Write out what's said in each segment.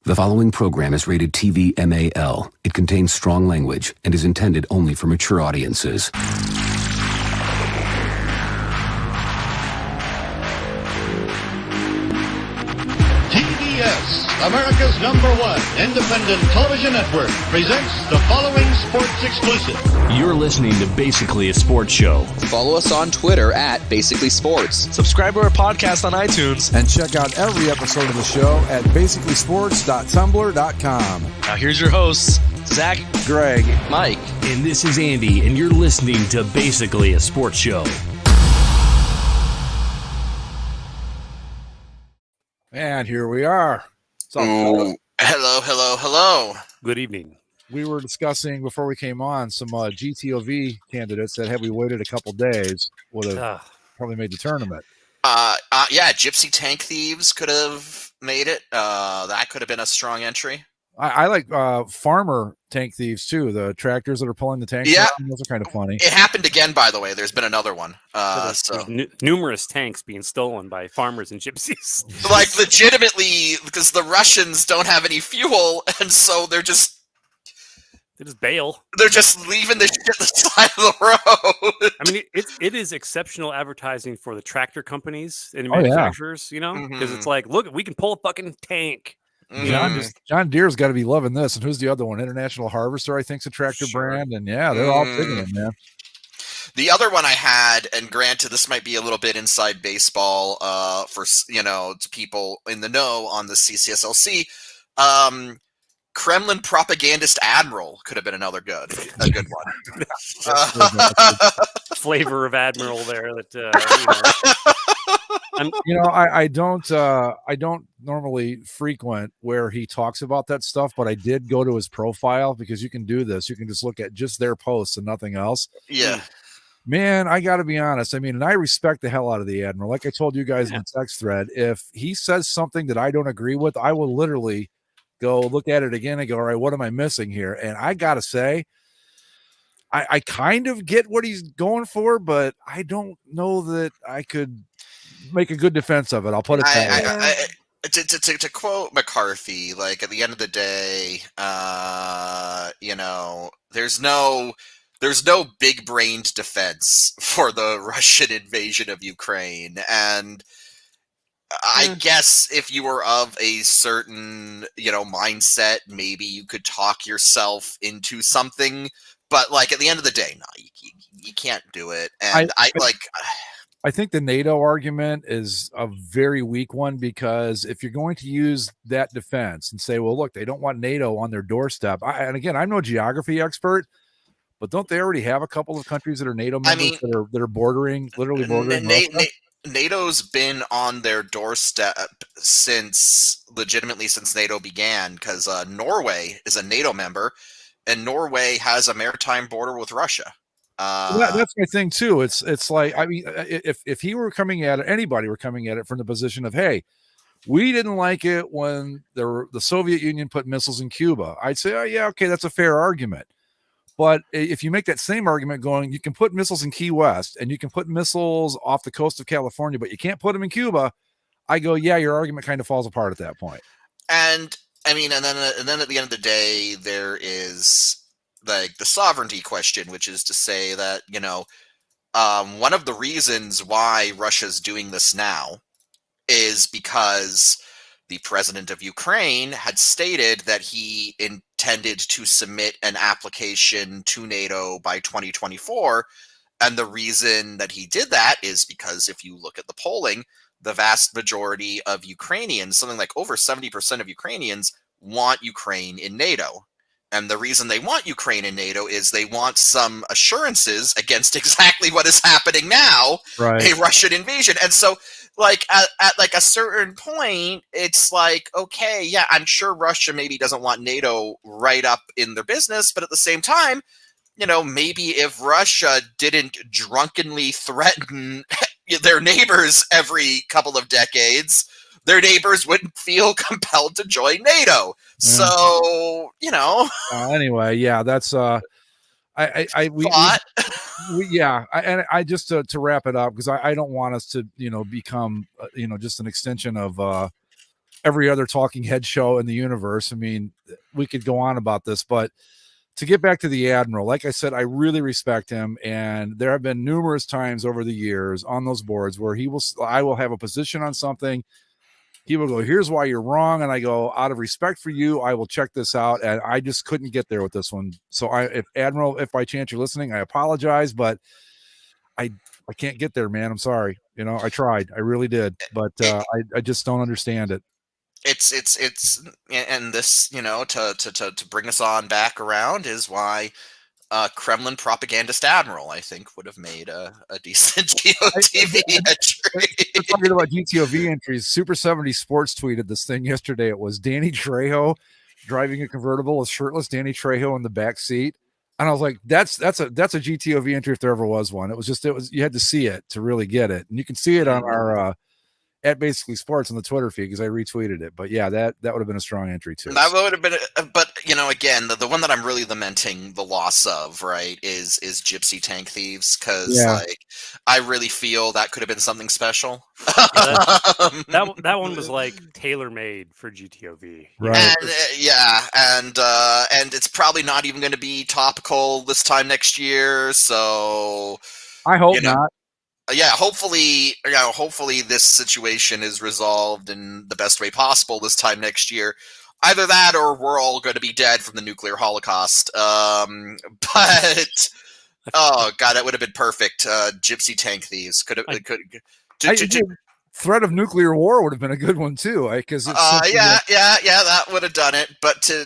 The following program is rated TV MAL. It contains strong language and is intended only for mature audiences. TBS, America's #1 independent television network, presents the following sports exclusive. You're listening to Basically a Sports Show. Follow us on Twitter at Basically Sports. Subscribe to our podcast on iTunes. And check out every episode of the show at basicallysports.tumblr.com. Now here's your hosts, Zach, Greg, Mike. and this is Andy, and you're listening to Basically a Sports Show. And here we are. Hello. Good evening. We were discussing before we came on some GTOV candidates that had we waited a couple days would have probably made the tournament. Yeah, Gypsy Tank Thieves could have made it. That could have been a strong entry. I like farmer tank thieves too. The tractors that are pulling the tanks. Yeah, those are kind of funny. It happened again, by the way. There's been another one. Numerous tanks being stolen by farmers and gypsies. Like legitimately, because the Russians don't have any fuel, and so they just bail. They're just leaving the shit at the side of the road. I mean, it is exceptional advertising for the tractor companies and manufacturers, you know, because it's like, look, we can pull a fucking tank. John Deere's got to be loving this. And who's the other one? International Harvester, I think, is a tractor brand. And yeah, they're all digging it, man. The other one I had, and granted, this might be a little bit inside baseball for to people in the know on the CCSLC. Kremlin propagandist admiral could have been a good one. Flavor of admiral there. I don't normally frequent where he talks about that stuff, but I did go to his profile because you can do this. You can just look at just their posts and nothing else. Yeah. Man, I got to be honest. I mean, and I respect the hell out of the admiral. Like I told you guys in the text thread, if he says something that I don't agree with, I will literally go look at it again and go, all right, what am I missing here? And I got to say, I kind of get what he's going for, but I don't know that I could make a good defense of it. I'll put it that way. To quote McCarthy, like at the end of the day, there's no big-brained defense for the Russian invasion of Ukraine, and I guess if you were of a certain, mindset, maybe you could talk yourself into something. But like at the end of the day, no, you can't do it. And I think the NATO argument is a very weak one, because if you're going to use that defense and say, well, look, they don't want NATO on their doorstep. And again, I'm no geography expert, but don't they already have a couple of countries that are NATO members that are literally bordering? NATO's been on their doorstep since NATO began, because Norway is a NATO member, and Norway has a maritime border with Russia. That's my thing too. It's like, I mean, if he were coming at it, anybody were coming at it from the position of, hey, we didn't like it when the Soviet Union put missiles in Cuba, I'd say, oh yeah, okay, that's a fair argument. But if you make that same argument going, you can put missiles in Key West and you can put missiles off the coast of California, but you can't put them in Cuba, I go, yeah, your argument kind of falls apart at that point. And I mean, and then at the end of the day, there is like the sovereignty question, which is to say that, one of the reasons why Russia's doing this now is because the president of Ukraine had stated that he intended to submit an application to NATO by 2024. And the reason that he did that is because if you look at the polling, the vast majority of Ukrainians, something like over 70% of Ukrainians, want Ukraine in NATO. And the reason they want Ukraine in NATO is they want some assurances against exactly what is happening now, right? A Russian invasion. And so, like at like a certain point, it's like, okay, yeah, I'm sure Russia maybe doesn't want NATO right up in their business, but at the same time, maybe if Russia didn't drunkenly threaten their neighbors every couple of decades, their neighbors wouldn't feel compelled to join NATO. Yeah. So, anyway, yeah, that's I just to wrap it up, because I don't want us to become just an extension of every other talking head show in the universe. I mean, we could go on about this, but to get back to the Admiral, like I said, I really respect him, and there have been numerous times over the years on those boards where I will have a position on something. He will go, here's why you're wrong. And I go, out of respect for you, I will check this out. And I just couldn't get there with this one. So if Admiral, if by chance you're listening, I apologize, but I can't get there, man. I'm sorry. You know, I tried, I really did, but I just don't understand it. It's and this, you know, to bring us on back around is why Kremlin propagandist Admiral, I think, would have made a decent GOTV entry. We're talking about GTOV entries. Super 70 Sports tweeted this thing yesterday. It was Danny Trejo driving a convertible with shirtless Danny Trejo in the back seat. And I was like, that's a GTOV entry if there ever was one. It was you had to see it to really get it. And you can see it on our at Basically Sports on the Twitter feed because I retweeted it. But yeah, that would have been a strong entry too. That would have been, but you know, again, the one that I'm really lamenting the loss of, right, is Gypsy Tank Thieves, because like I really feel that could have been something special. That one was like tailor made for GTOV, right? And it's probably not even going to be topical this time next year. So I hope not. Yeah, hopefully this situation is resolved in the best way possible this time next year. Either that, or we're all going to be dead from the nuclear holocaust. But oh god, that would have been perfect. Gypsy Tank Thieves threat of nuclear war would have been a good one too. Because that would have done it. But to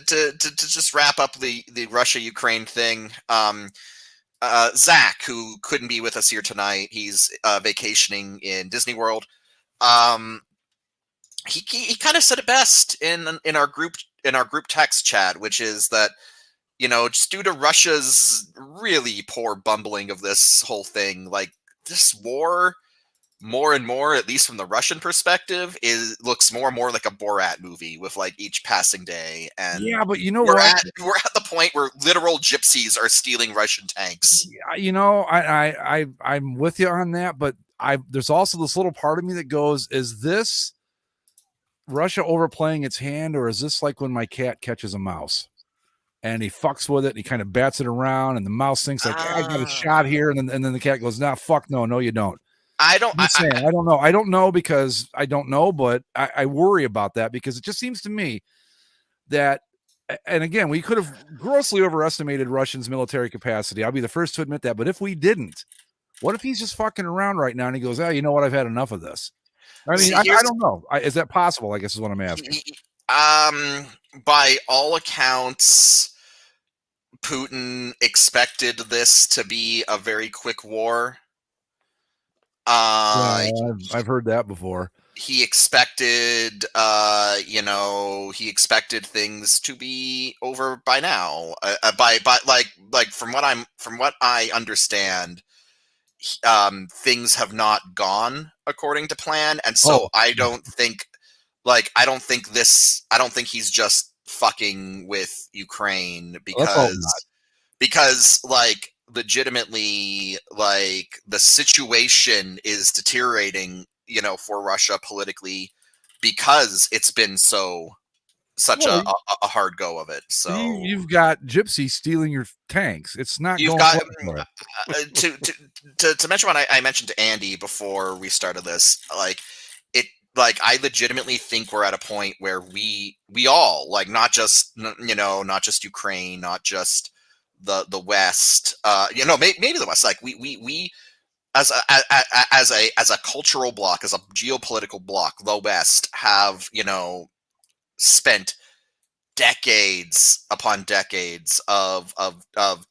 just wrap up the Russia-Ukraine thing. Zach, who couldn't be with us here tonight, he's vacationing in Disney World. He kind of said it best in our group text chat, which is that, you know, just due to Russia's really poor bumbling of this whole thing, like this war, more and more, at least from the Russian perspective, looks more and more like a Borat movie with like each passing day. And yeah, but you know we're at the point where literal gypsies are stealing Russian tanks. You know, I'm with you on that, but there's also this little part of me that goes, is this Russia overplaying its hand, or is this like when my cat catches a mouse and he fucks with it and he kind of bats it around and the mouse thinks like, I got a shot here, and then the cat goes, nah, fuck no, you don't. I don't know. I don't know because I don't know, but I worry about that because it just seems to me that, and again, we could have grossly overestimated Russians' military capacity. I'll be the first to admit that. But if we didn't, what if he's just fucking around right now and he goes, you know what? I've had enough of this. I mean, I don't know. Is that possible? I guess is what I'm asking. By all accounts, Putin expected this to be a very quick war. I've heard that before. He expected, he expected things to be over by now. By from what I understand, things have not gone according to plan, and so I don't think he's just fucking with Ukraine because like legitimately, like the situation is deteriorating, you know, for Russia politically because it's been such a hard go of it. So you've got gypsies stealing your tanks. It's not. You've got to mention what I mentioned to Andy before we started this. Like I legitimately think we're at a point where we all, like, not just Ukraine, not just the West, maybe the West, like we as a cultural bloc, as a geopolitical bloc, the West have, you know, spent decades upon decades of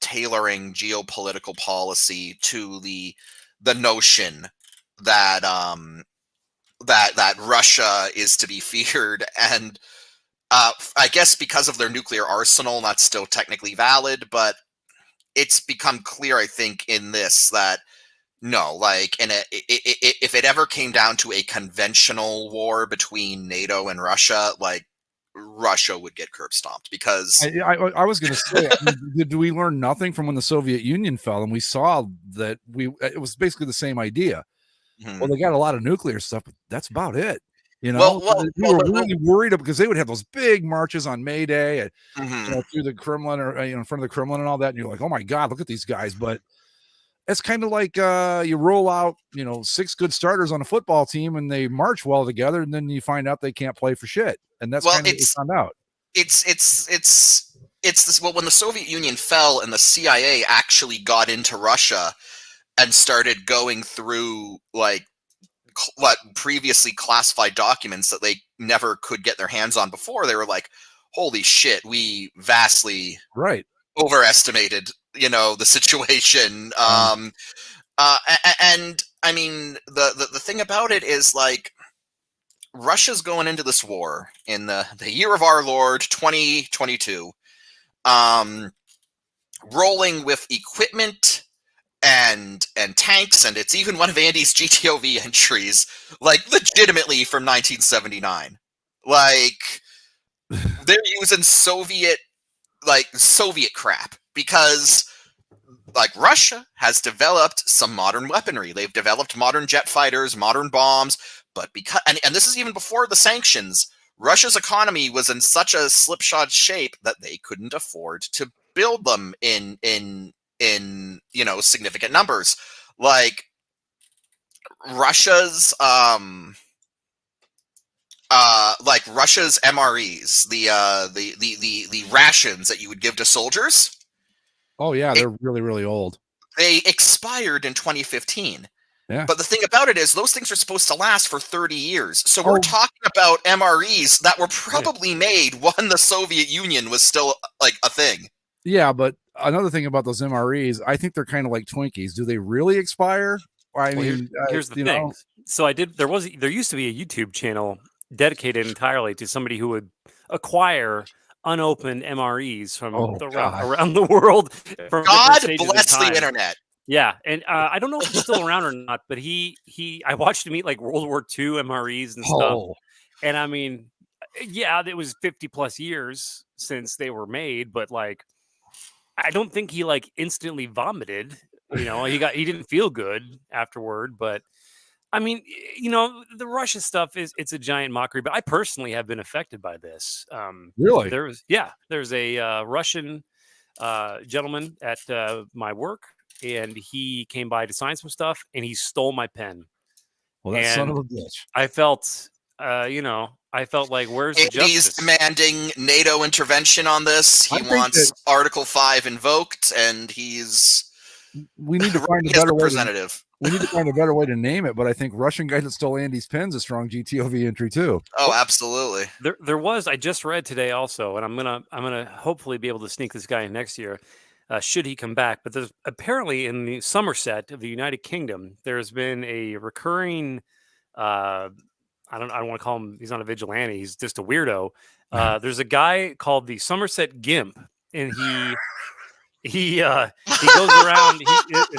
tailoring geopolitical policy to the notion that that Russia is to be feared, and I guess because of their nuclear arsenal, that's still technically valid, but it's become clear, I think, in this that no, like if it ever came down to a conventional war between NATO and Russia, like Russia would get curb stomped because I was going to say, did we learn nothing from when the Soviet Union fell and we saw that it was basically the same idea? Mm-hmm. Well, they got a lot of nuclear stuff, but that's about it. You know, we were well, really worried because they would have those big marches on May Day mm-hmm. Through the Kremlin or in front of the Kremlin and all that. And you're like, oh my God, look at these guys. But it's kind of like you roll out, 6 good starters on a football team and they march well together, and then you find out they can't play for shit. And that's kind of what we found out. It's this. Well, when the Soviet Union fell and the CIA actually got into Russia and started going through like what previously classified documents that they never could get their hands on before, they were like, holy shit, we vastly overestimated, the situation. And I mean, the thing about it is, like, Russia's going into this war in the year of our Lord 2022, rolling with equipment and tanks, and it's even one of Andy's GTOV entries, like, legitimately from 1979. Like, they're using Soviet crap because, like, Russia has developed some modern weaponry. They've developed modern jet fighters, modern bombs, but because and this is even before the sanctions, Russia's economy was in such a slipshod shape that they couldn't afford to build them in significant numbers. Like, Russia's Russia's MREs, the rations that you would give to soldiers. Oh yeah, they're really, really old. They expired in 2015. Yeah. But the thing about it is, those things are supposed to last for 30 years. So we're talking about MREs that were probably made when the Soviet Union was still like a thing. Yeah, but another thing about those MREs, I think they're kind of like Twinkies. Do they really expire? I mean, here's the thing. So there used to be a YouTube channel dedicated entirely to somebody who would acquire unopened MREs from around the world. From God bless the internet. Yeah, and I don't know if he's still around or not, but I watched him eat like World War II MREs and stuff. And I mean, yeah, it was 50 plus years since they were made, but like, I don't think he like instantly vomited. He didn't feel good afterward, but I mean, the Russia stuff it's a giant mockery. But I personally have been affected by this. Really? There's a Russian gentleman at my work, and he came by to sign some stuff, and he stole my pen. Well, that son of a bitch. I felt, like, where's the justice? He's demanding NATO intervention on this. He wants Article 5 invoked, and we need to find a better representative. We need to find a better way to name it, but I think Russian guy that stole Andy's pen's a strong GTOV entry too. Oh, absolutely. There was, I just read today also, and I'm gonna hopefully be able to sneak this guy in next year, should he come back. But there's apparently in the Somerset of the United Kingdom, there's been a recurring I don't want to call him, he's not a vigilante, he's just a weirdo. There's a guy called the Somerset Gimp, and he goes around.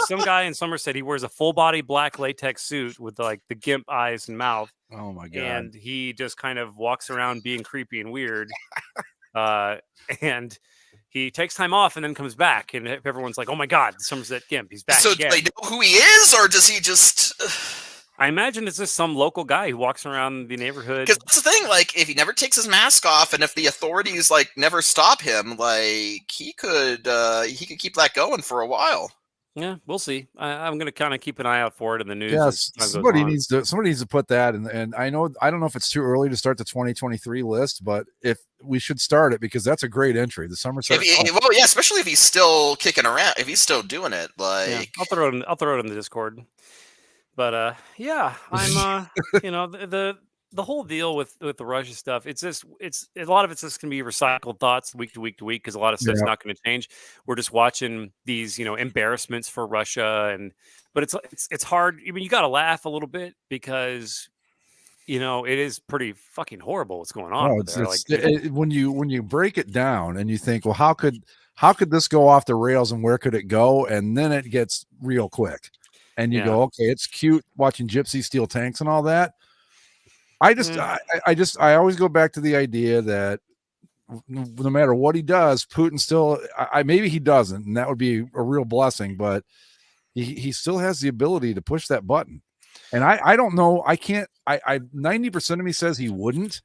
Some guy in Somerset. He wears a full body black latex suit with like the gimp eyes and mouth. Oh my god! And he just kind of walks around being creepy and weird. And he takes time off and then comes back, and everyone's like, "Oh my god, the Somerset Gimp, he's back!" So again. do they know who he is, or does he just? I imagine it's just some local guy who walks around the neighborhood. Because that's the thing, like, if he never takes his mask off, and if the authorities like never stop him, like he could keep that going for a while. Yeah, we'll see. I'm going to kind of keep an eye out for it in the news. Yes, somebody needs to put that. And I don't know if it's too early to start the 2023 list, but if we should start it, because that's a great entry. The Somerset. Well, yeah, especially if he's still kicking around, if he's still doing it. Like, yeah, I'll throw it in the Discord. But yeah, I'm the whole deal with the Russia stuff. It's a lot of it's just gonna be recycled thoughts week to week because a lot of stuff's not going to change. We're just watching these embarrassments for Russia, but it's hard. I mean, you got to laugh a little bit because it is pretty fucking horrible what's going on. When you break it down and you think, well, how could this go off the rails and where could it go, and then it gets real quick. And you go, okay, it's cute watching Gypsy steal tanks and all that. I always go back to the idea that no matter what he does, Putin still, maybe he doesn't, and that would be a real blessing, but he still has the ability to push that button. And I don't know. I can't. I 90% of me says he wouldn't,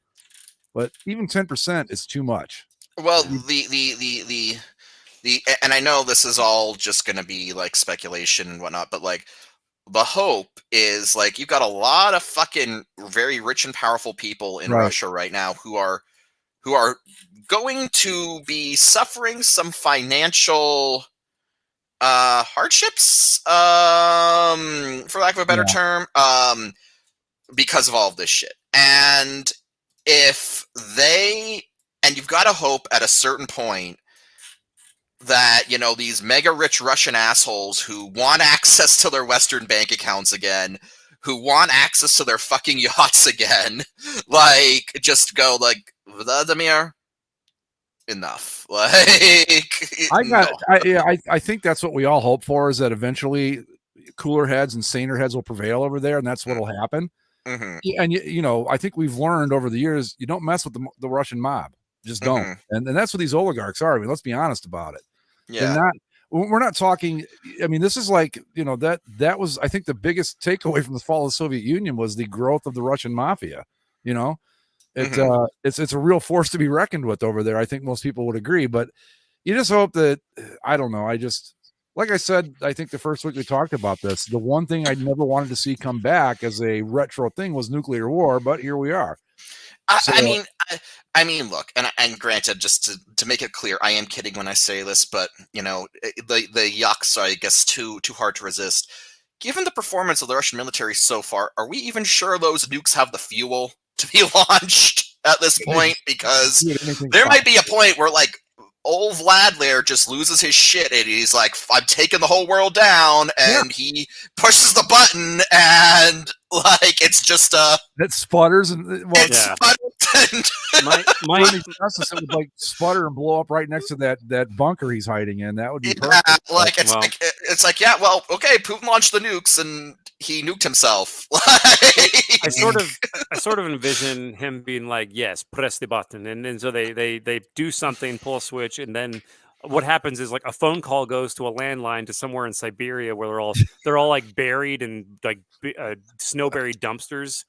but even 10% is too much. Well, the and I know this is all just going to be like speculation and whatnot, but like the hope is like you've got a lot of fucking very rich and powerful people in Right. Russia right now who are going to be suffering some financial hardships, for lack of a better term, because of all of this shit. And if and you've got to hope at a certain point that, you know, these mega rich Russian assholes who want access to their Western bank accounts again, who want access to their fucking yachts again, like, just go like, Vladimir, enough. Like, I think that's what we all hope for, is that eventually cooler heads and saner heads will prevail over there, and that's what will happen. Mhm. And you know, I think we've learned over the years, you don't mess with the Russian mob. Just don't. Mhm. And that's what these oligarchs are. I mean, let's be honest about it. Yeah. We're not talking. I mean, this is like, you know, that was, I think, the biggest takeaway from the fall of the Soviet Union was the growth of the Russian mafia. You know, it's a real force to be reckoned with over there. I think most people would agree, but you just hope that, I don't know. Like I said, I think the first week we talked about this, the one thing I never wanted to see come back as a retro thing was nuclear war, but here we are. I mean, look, and granted, just to make it clear, I am kidding when I say this, but you know, the yucks are, I guess, too hard to resist. Given the performance of the Russian military so far, are we even sure those nukes have the fuel to be launched at this point? Because there might be a point where, like, old Vladimir just loses his shit and he's like, I'm taking the whole world down, and he pushes the button and like it's just that sputters and my justice, it would like sputter and blow up right next to that bunker he's hiding in. That would be perfect. Like it's like yeah, well, okay, Putin launched the nukes and he nuked himself. I sort of envision him being like, yes, press the button, and then so they do something, pull a switch, and then what happens is like a phone call goes to a landline to somewhere in Siberia where they're all like buried in like snow buried dumpsters.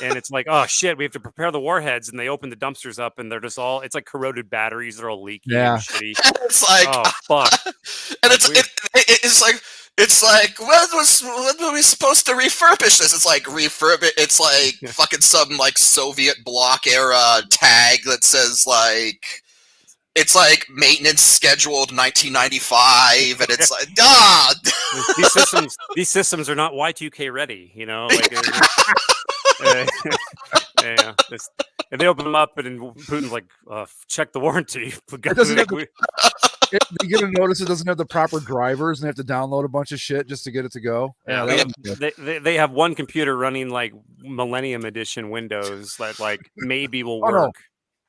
And it's like, oh shit, we have to prepare the warheads, and they open the dumpsters up, and they're just all, it's like corroded batteries, they're all leaky and shitty. It's like, oh fuck. And it's like when were we supposed to refurbish this? It's like it's like fucking some like Soviet bloc era tag that says like, it's like maintenance scheduled 1995, and it's like, God, these systems are not Y2K ready, you know. Like, yeah, and they open them up, and Putin's like, check the warranty. You get a notice it doesn't have the proper drivers, and they have to download a bunch of shit just to get it to go. Yeah, they have one computer running like Millennium Edition Windows that like maybe will work. No.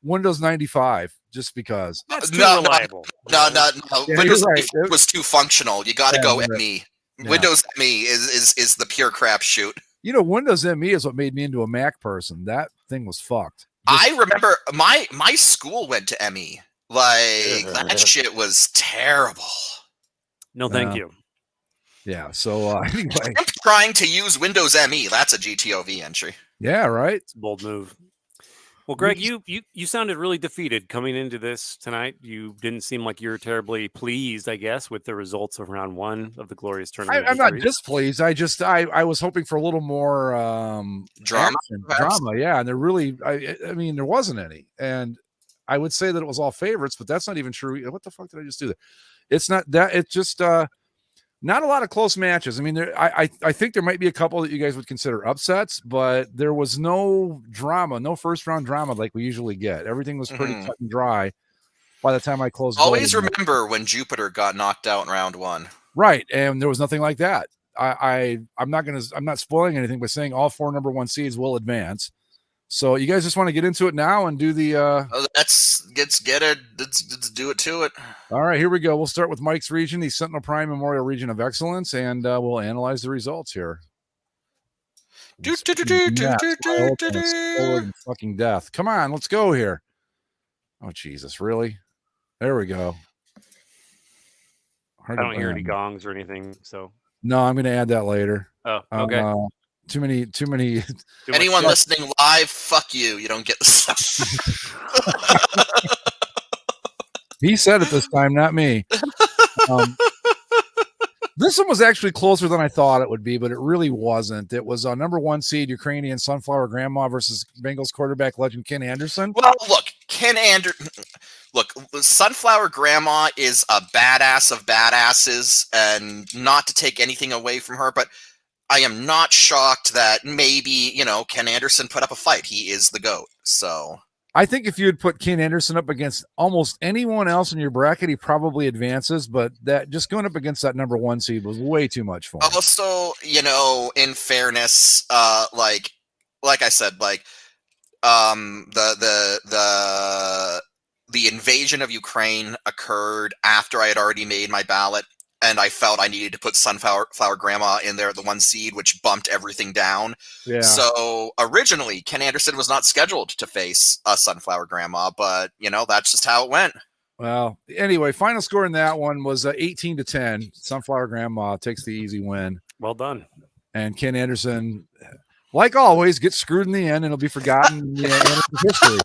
Windows 95, just because. That's too reliable. No. Yeah, Windows right. was too functional. You got to go right. ME. Yeah. Windows ME is the pure crapshoot. You know, Windows ME is what made me into a Mac person. That thing was fucked. I remember my school went to ME. Like, that shit was terrible. No, thank you. Yeah, so anyway. I'm trying to use Windows ME. That's a GTOV entry. Yeah, right. It's a bold move. Well, Greg, you sounded really defeated coming into this tonight. You didn't seem like you were terribly pleased, I guess, with the results of round one of the glorious tournament. I'm not displeased. I was hoping for a little more drama. Yeah, and there really, I mean, there wasn't any. And I would say that it was all favorites, but that's not even true. What the fuck did I just do there? It's not that. It's just not a lot of close matches. I mean, I think there might be a couple that you guys would consider upsets, but there was no drama, no first round drama like we usually get. Everything was pretty cut and dry by the time I closed. Always remember when Jupiter got knocked out in round one. Right, and there was nothing like that. I'm not spoiling anything by saying all 4 number 1 seeds will advance. So you guys just want to get into it now and do the let's get it. Let's do it to it. All right, here we go. We'll start with Mike's region, the Sentinel Prime Memorial Region of Excellence, and we'll analyze the results here. Fucking death. Come on, let's go here. Oh Jesus, really? There we go. I don't hear any gongs or anything, so no, I'm gonna add that later. Oh, okay. Too many. Too much Anyone stuff. listening live, fuck you. You don't get the stuff. He said it this time, not me. This one was actually closer than I thought it would be, but it really wasn't. It was number 1 seed Ukrainian Sunflower Grandma versus Bengals quarterback legend Ken Anderson. Well, look, look, Sunflower Grandma is a badass of badasses, and not to take anything away from her, but I am not shocked that maybe, Ken Anderson put up a fight. He is the GOAT. So I think if you had put Ken Anderson up against almost anyone else in your bracket, he probably advances, but that just going up against that number 1 seed was way too much for him. also, in fairness, like I said, like the invasion of Ukraine occurred after I had already made my ballot, and I felt I needed to put Sunflower Grandma in there, the 1 seed, which bumped everything down. Yeah. So originally, Ken Anderson was not scheduled to face Sunflower Grandma, but that's just how it went. Well, anyway, final score in that one was 18-10. Sunflower Grandma takes the easy win, Well done. and Ken Anderson, like always, gets screwed in the end, and it'll be forgotten in the Anderson history.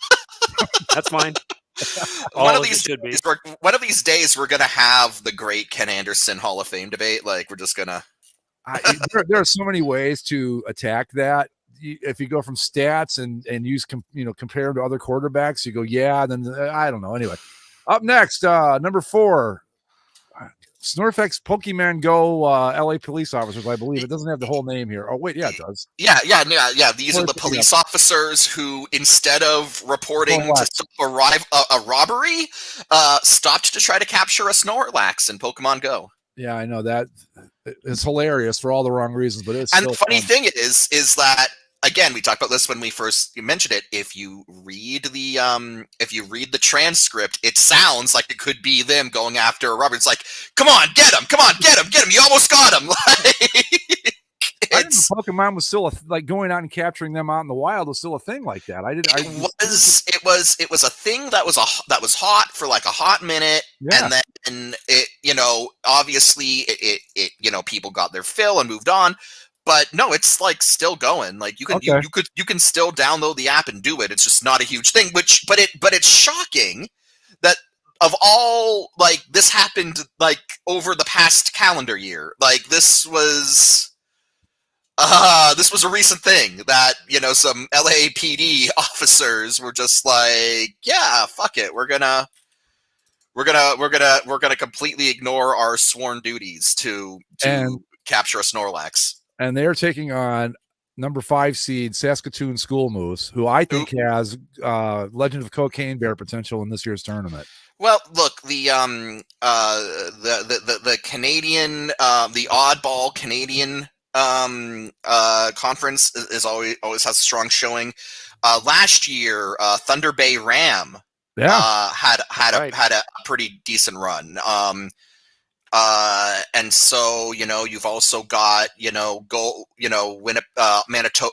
That's fine. One All of as it these should be. days, one of these days, we're gonna have the great Ken Anderson Hall of Fame debate. Like, we're just gonna. There are so many ways to attack that. If you go from stats and use compare them to other quarterbacks, you go, yeah, then I don't know. Anyway, up next, number 4, Snorfex Pokemon Go LA police officers. I believe it doesn't have the whole name here. Oh wait, yeah, it does. Yeah. These are the police officers who, instead of reporting to stop a robbery, stopped to try to capture a Snorlax in Pokemon Go. Yeah, I know that. It's hilarious for all the wrong reasons, but it's And still the funny fun. thing is that, again, we talked about this when we first mentioned it. If you read the transcript, it sounds like it could be them going after a robber. It's like, come on, get him! Come on, get him! Get him! You almost got him! I didn't know Pokemon was still like going out and capturing them out in the wild was still a thing like that. It was a thing that was hot for like a hot minute, Yeah. and then it obviously it people got their fill and moved on. But no, it's like still going. Like you can you can still download the app and do it. It's just not a huge thing. But it's shocking that of all, like, this happened like over the past calendar year. Like this was a recent thing that some LAPD officers were just like, yeah, fuck it, we're gonna completely ignore our sworn duties to capture a Snorlax. And they're taking on number 5 seed Saskatoon School Moose, who I think has Legend of Cocaine Bear potential in this year's tournament. Well, look, the Canadian, the oddball Canadian conference is always has a strong showing. Last year, Thunder Bay Ram had a pretty decent run. And so you've also got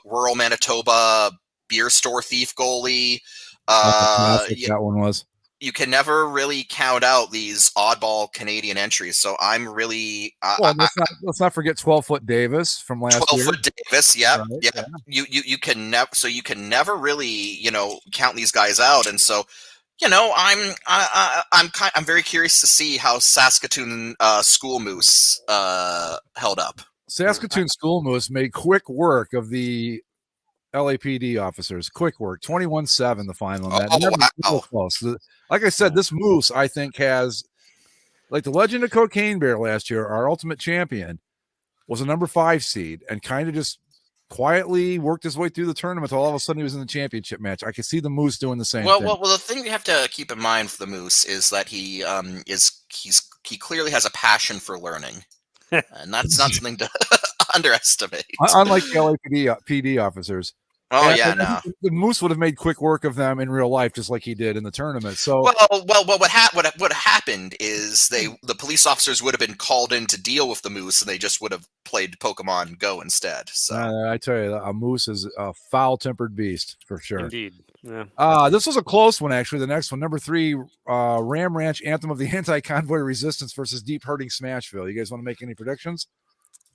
rural Manitoba beer store thief goalie. That one was. You can never really count out these oddball Canadian entries. So I'm really let's not forget 12-foot Davis from last year. 12-foot Davis, yeah, Right, yeah. You can never really count these guys out. And so I'm very curious to see how Saskatoon School Moose held up. Saskatoon School Moose made quick work of the LAPD officers. Quick work, 21-7 the final. Wow. Close. Like I said, this Moose, I think, has, like the Legend of Cocaine Bear last year, our ultimate champion, was a number 5 seed and kind of just quietly worked his way through the tournament until all of a sudden he was in the championship match. I could see the Moose doing the same thing. Well, the thing we have to keep in mind for the Moose is that he clearly has a passion for learning, and that's not something to underestimate. Unlike the LAPD officers. Oh yeah, no. The Moose would have made quick work of them in real life, just like he did in the tournament. So, what happened is the police officers would have been called in to deal with the Moose, and they just would have played Pokemon Go instead. So I tell you, a Moose is a foul-tempered beast for sure. Indeed. Yeah. This was a close one, actually. The next one, number 3, Ram Ranch Anthem of the Anti-Convoy Resistance versus Deep Hurting Smashville. You guys want to make any predictions?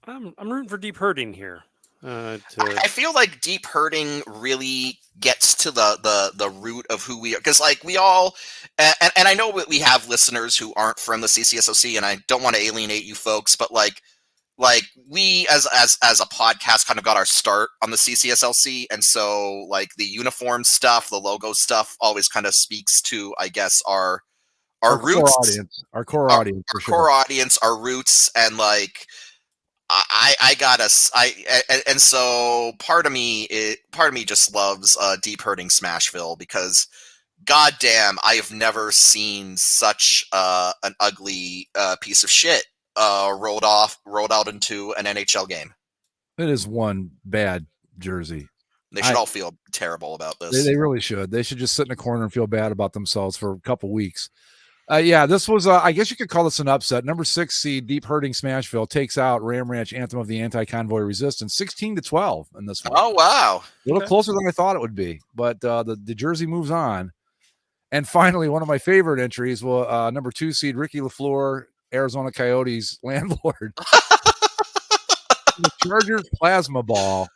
I'm rooting for Deep Hurting here. I feel like deep hurting really gets to the root of who we are, because like we all, and I know we have listeners who aren't from the CCSOC, and I don't want to alienate you folks, but like we as a podcast kind of got our start on the CCSLC, and so like the uniform stuff, the logo stuff, always kind of speaks to, I guess, our roots, our core audience, for sure. core audience, our roots, and like. And so part of me just loves Deep Hurting Smashville, because goddamn, I have never seen such an ugly piece of shit rolled out into an NHL game. It is one bad jersey. They should all feel terrible about this. They really should. They should just sit in a corner and feel bad about themselves for a couple weeks. Yeah, this was, I guess you could call this an upset. Number 6 seed, Deep Hurting Smashville, takes out Ram Ranch Anthem of the Anti-Convoy Resistance, 16-12 in this one. Oh, wow. A little closer than I thought it would be, but the jersey moves on. And finally, one of my favorite entries, number 2 seed, Ricky LaFleur, Arizona Coyotes landlord. The Chargers plasma ball.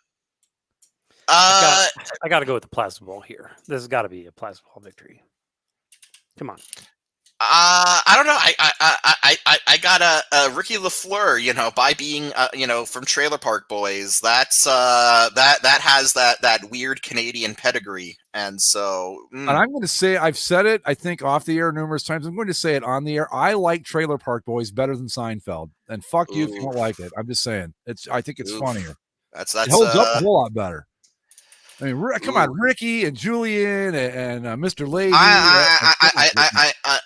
I got to go with the plasma ball here. This has got to be a plasma ball victory. Come on. I don't know. I got a Ricky LaFleur, by being, from Trailer Park Boys. That's that has that weird Canadian pedigree, and so. And I'm going to say, I've said it, I think, off the air numerous times. I'm going to say it on the air. I like Trailer Park Boys better than Seinfeld, and fuck you if you don't like it. I'm just saying. I think it's funnier. That's it holds up a whole lot better. I mean, come on, Ricky and Julian and Mr. Lady.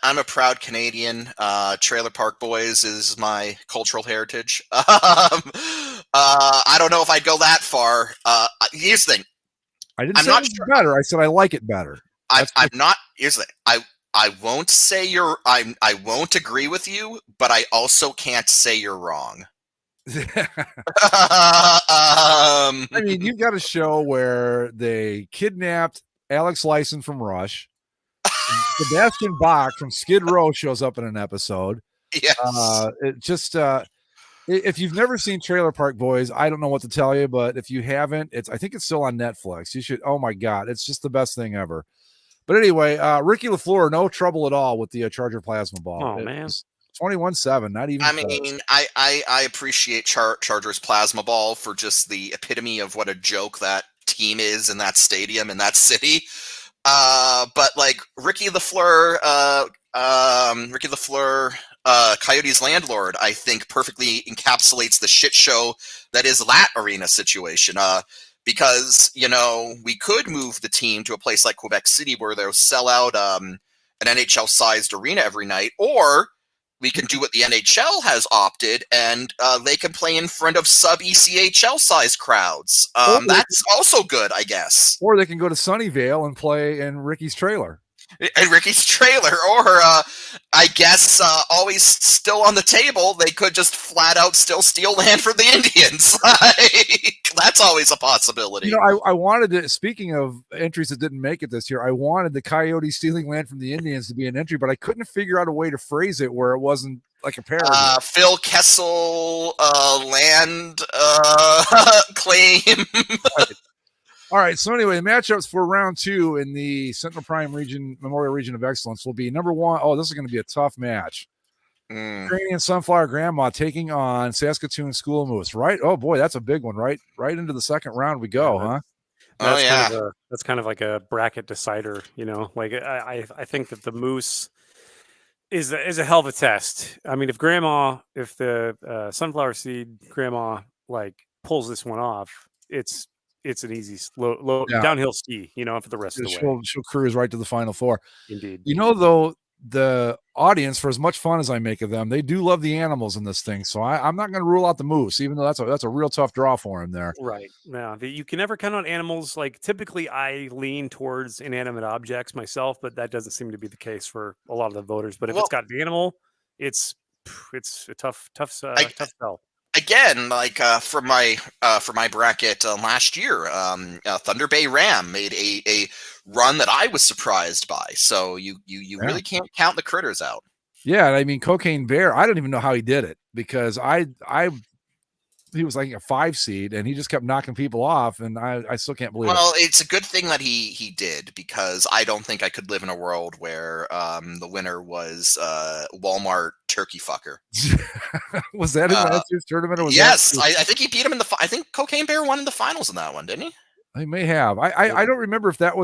I'm a proud Canadian. Trailer Park Boys is my cultural heritage. I don't know if I'd go that far. Here's the thing. I didn't say it's better. I said I like it better. I'm not. Here's the thing. I won't say I won't agree with you, but I also can't say you're wrong. I mean, you've got a show where they kidnapped Alex Lyson from Rush. Sebastian Bach from Skid Row shows up in an episode. Yes. If you've never seen Trailer Park Boys, I don't know what to tell you, but if you haven't, I think it's still on Netflix. You should. Oh my God, it's just the best thing ever. But anyway, Ricky LaFleur, no trouble at all with the Charger plasma ball. Oh man. 21-7, not even. I mean, I appreciate Chargers plasma ball for just the epitome of what a joke that team is in that stadium in that city. But like Ricky LaFleur, Coyotes landlord, I think perfectly encapsulates the shit show that is that arena situation. Because we could move the team to a place like Quebec City where they'll sell out an NHL-sized arena every night, or we can do what the NHL has opted, and they can play in front of sub-ECHL size crowds. That's also good, I guess. Or they can go to Sunnyvale and play in Ricky's trailer. And Ricky's trailer, or I guess always still on the table, they could just flat out still steal land from the Indians. That's always a possibility. I wanted to, speaking of entries that didn't make it this year, I wanted the Coyotes stealing land from the Indians to be an entry, but I couldn't figure out a way to phrase it where it wasn't like a parody. Phil Kessel land claim. Right. All right, so anyway, the matchups for round 2 in the Central Prime Region Memorial Region of Excellence will be number 1. Oh, this is going to be a tough match. Ukrainian Sunflower Grandma taking on Saskatoon School Moose, right? Oh boy, that's a big one, right? Right into the second round we go, huh? That's kind of like a bracket decider, Like I think that the Moose is a hell of a test. I mean, if the Sunflower Seed Grandma like pulls this one off, it's an easy low downhill ski, for the rest of the way. She'll cruise right to the Final Four. Indeed. Though, the audience, for as much fun as I make of them, they do love the animals in this thing. So I'm not going to rule out the Moose, even though that's a real tough draw for him there. Right. Yeah. You can never count on animals. Like typically I lean towards inanimate objects myself, but that doesn't seem to be the case for a lot of the voters. But if it's got the animal, it's a tough sell. Again, like for my bracket last year, Thunder Bay Ram made a run that I was surprised by. So you really can't count the critters out. Yeah, I mean, Cocaine Bear, I don't even know how he did it, because I he was like a 5 seed, and he just kept knocking people off, and I still can't believe Well, it's a good thing that he did, because I don't think I could live in a world where the winner was Walmart turkey fucker. it. Was that in last year's tournament? Or was Yes, that, I think he beat him in the. I think Cocaine Bear won in the finals in that one, didn't he? he may have. I don't remember if it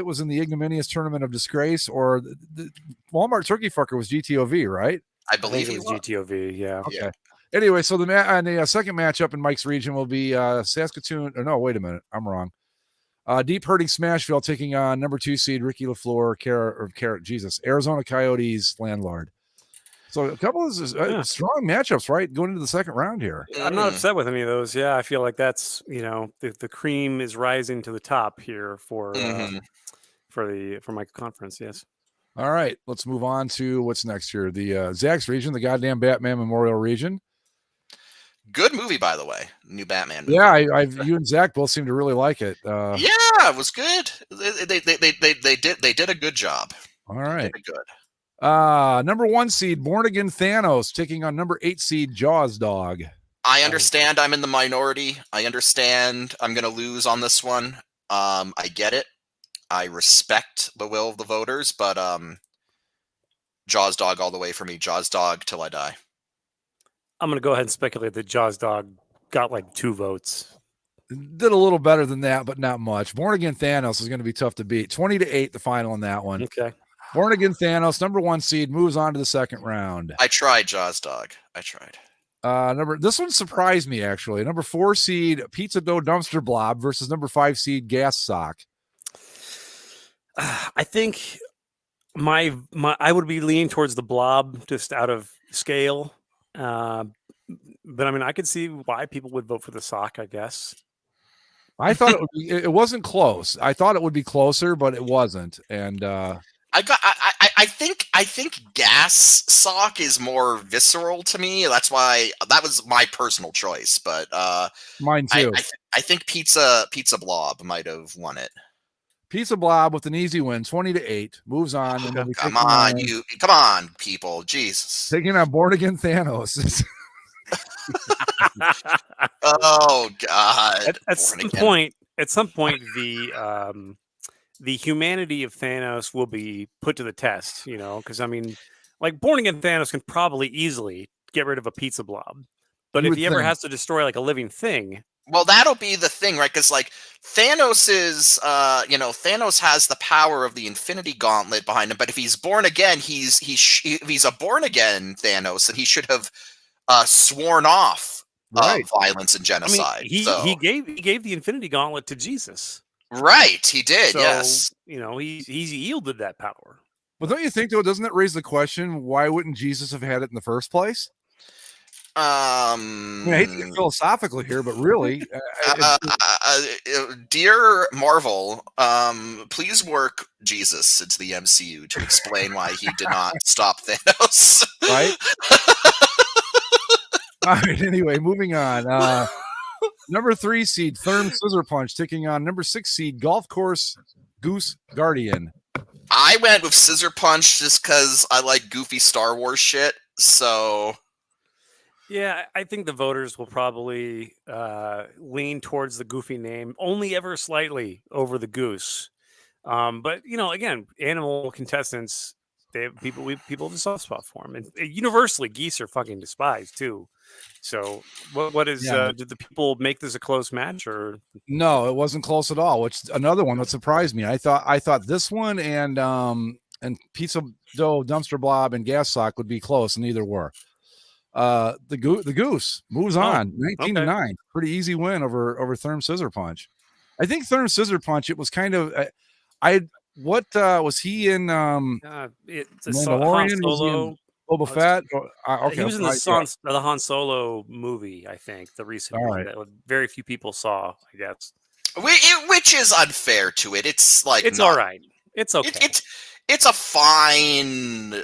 was in the ignominious tournament of disgrace, or the Walmart turkey fucker was GTOV, right? I I think believe it he was was. GTOV. Yeah. Okay. Yeah. Anyway, so the second matchup in Mike's region will be Saskatoon. Or no, wait a minute, I'm wrong. Deep Hurting Smashville taking on number 2 seed Ricky LaFleur, Arizona Coyotes landlord. So a couple of strong matchups, right? Going into the second round here. I'm not upset with any of those. Yeah, I feel like that's the cream is rising to the top here for my conference. Yes. All right, let's move on to what's next here. The Zach's region, the goddamn Batman Memorial region. Good movie, by the way. New Batman movie. Yeah, you and Zach both seem to really like it. Yeah, it was good. They did a good job. All right. They did good. Number 1 seed Born Again Thanos taking on number 8 seed Jaws Dog. I understand I'm in the minority. I understand I'm going to lose on this one. I get it. I respect the will of the voters, but Jaws Dog all the way for me. Jaws Dog till I die. I'm going to go ahead and speculate that Jaws Dog got like 2 votes. Did a little better than that, but not much. Born Again Thanos is going to be tough to beat. 20-8, the final in that one. Okay. Born Again Thanos, number 1 seed, moves on to the second round. I tried Jaws Dog. I tried. This one surprised me, actually. Number 4 seed Pizza Dough Dumpster Blob versus number 5 seed Gas Sock. I think my I would be leaning towards the Blob just out of scale. But I mean, I could see why people would vote for the Sock, I guess. I thought it wasn't close. I thought it would be closer, but it wasn't. And I think Gas Sock is more visceral to me. That's why that was my personal choice. But mine too. I think Pizza Blob might have won it. Pizza Blob with an easy win, 20-8, moves on. And Come on, people, Jesus! Taking on Born Again Thanos. Oh God! At some point, the humanity of Thanos will be put to the test. Because I mean, like Born Again Thanos can probably easily get rid of a pizza blob, but if he ever has to destroy like a living thing. Well, that'll be the thing, right? Because like Thanos is, Thanos has the power of the Infinity Gauntlet behind him. But if he's born again, if he's a born again Thanos, then he should have sworn off violence and genocide. I mean, he gave the Infinity Gauntlet to Jesus. Right, he did. So, yes, he yielded that power. But don't you think, though, doesn't it raise the question, why wouldn't Jesus have had it in the first place? I hate to get philosophical here, but really, dear Marvel, please work Jesus into the MCU to explain why he did not stop Thanos. Right? All right. Anyway, moving on. Number 3 seed Therm Scissor Punch taking on number 6 seed Golf Course Goose Guardian. I went with Scissor Punch just because I like goofy Star Wars shit. So. Yeah, I think the voters will probably lean towards the goofy name only ever slightly over the goose. But again, animal contestants, people have a soft spot for them, and universally, geese are fucking despised too. So, what is? Did the people make this a close match, or no? It wasn't close at all. Which another one that surprised me. I thought this one and Pizza Dough Dumpster Blob and Gas Sock would be close, and neither were. The goose moves on 19-9. Pretty easy win over Therm Scissor Punch. I think Therm Scissor Punch, it was kind of was he in Mandalorian? Was he in Boba Fett? He was in the Han Solo movie, I think, the recent one that very few people saw, I guess. Which is unfair to it. It's like it's all right. It's okay. It's a fine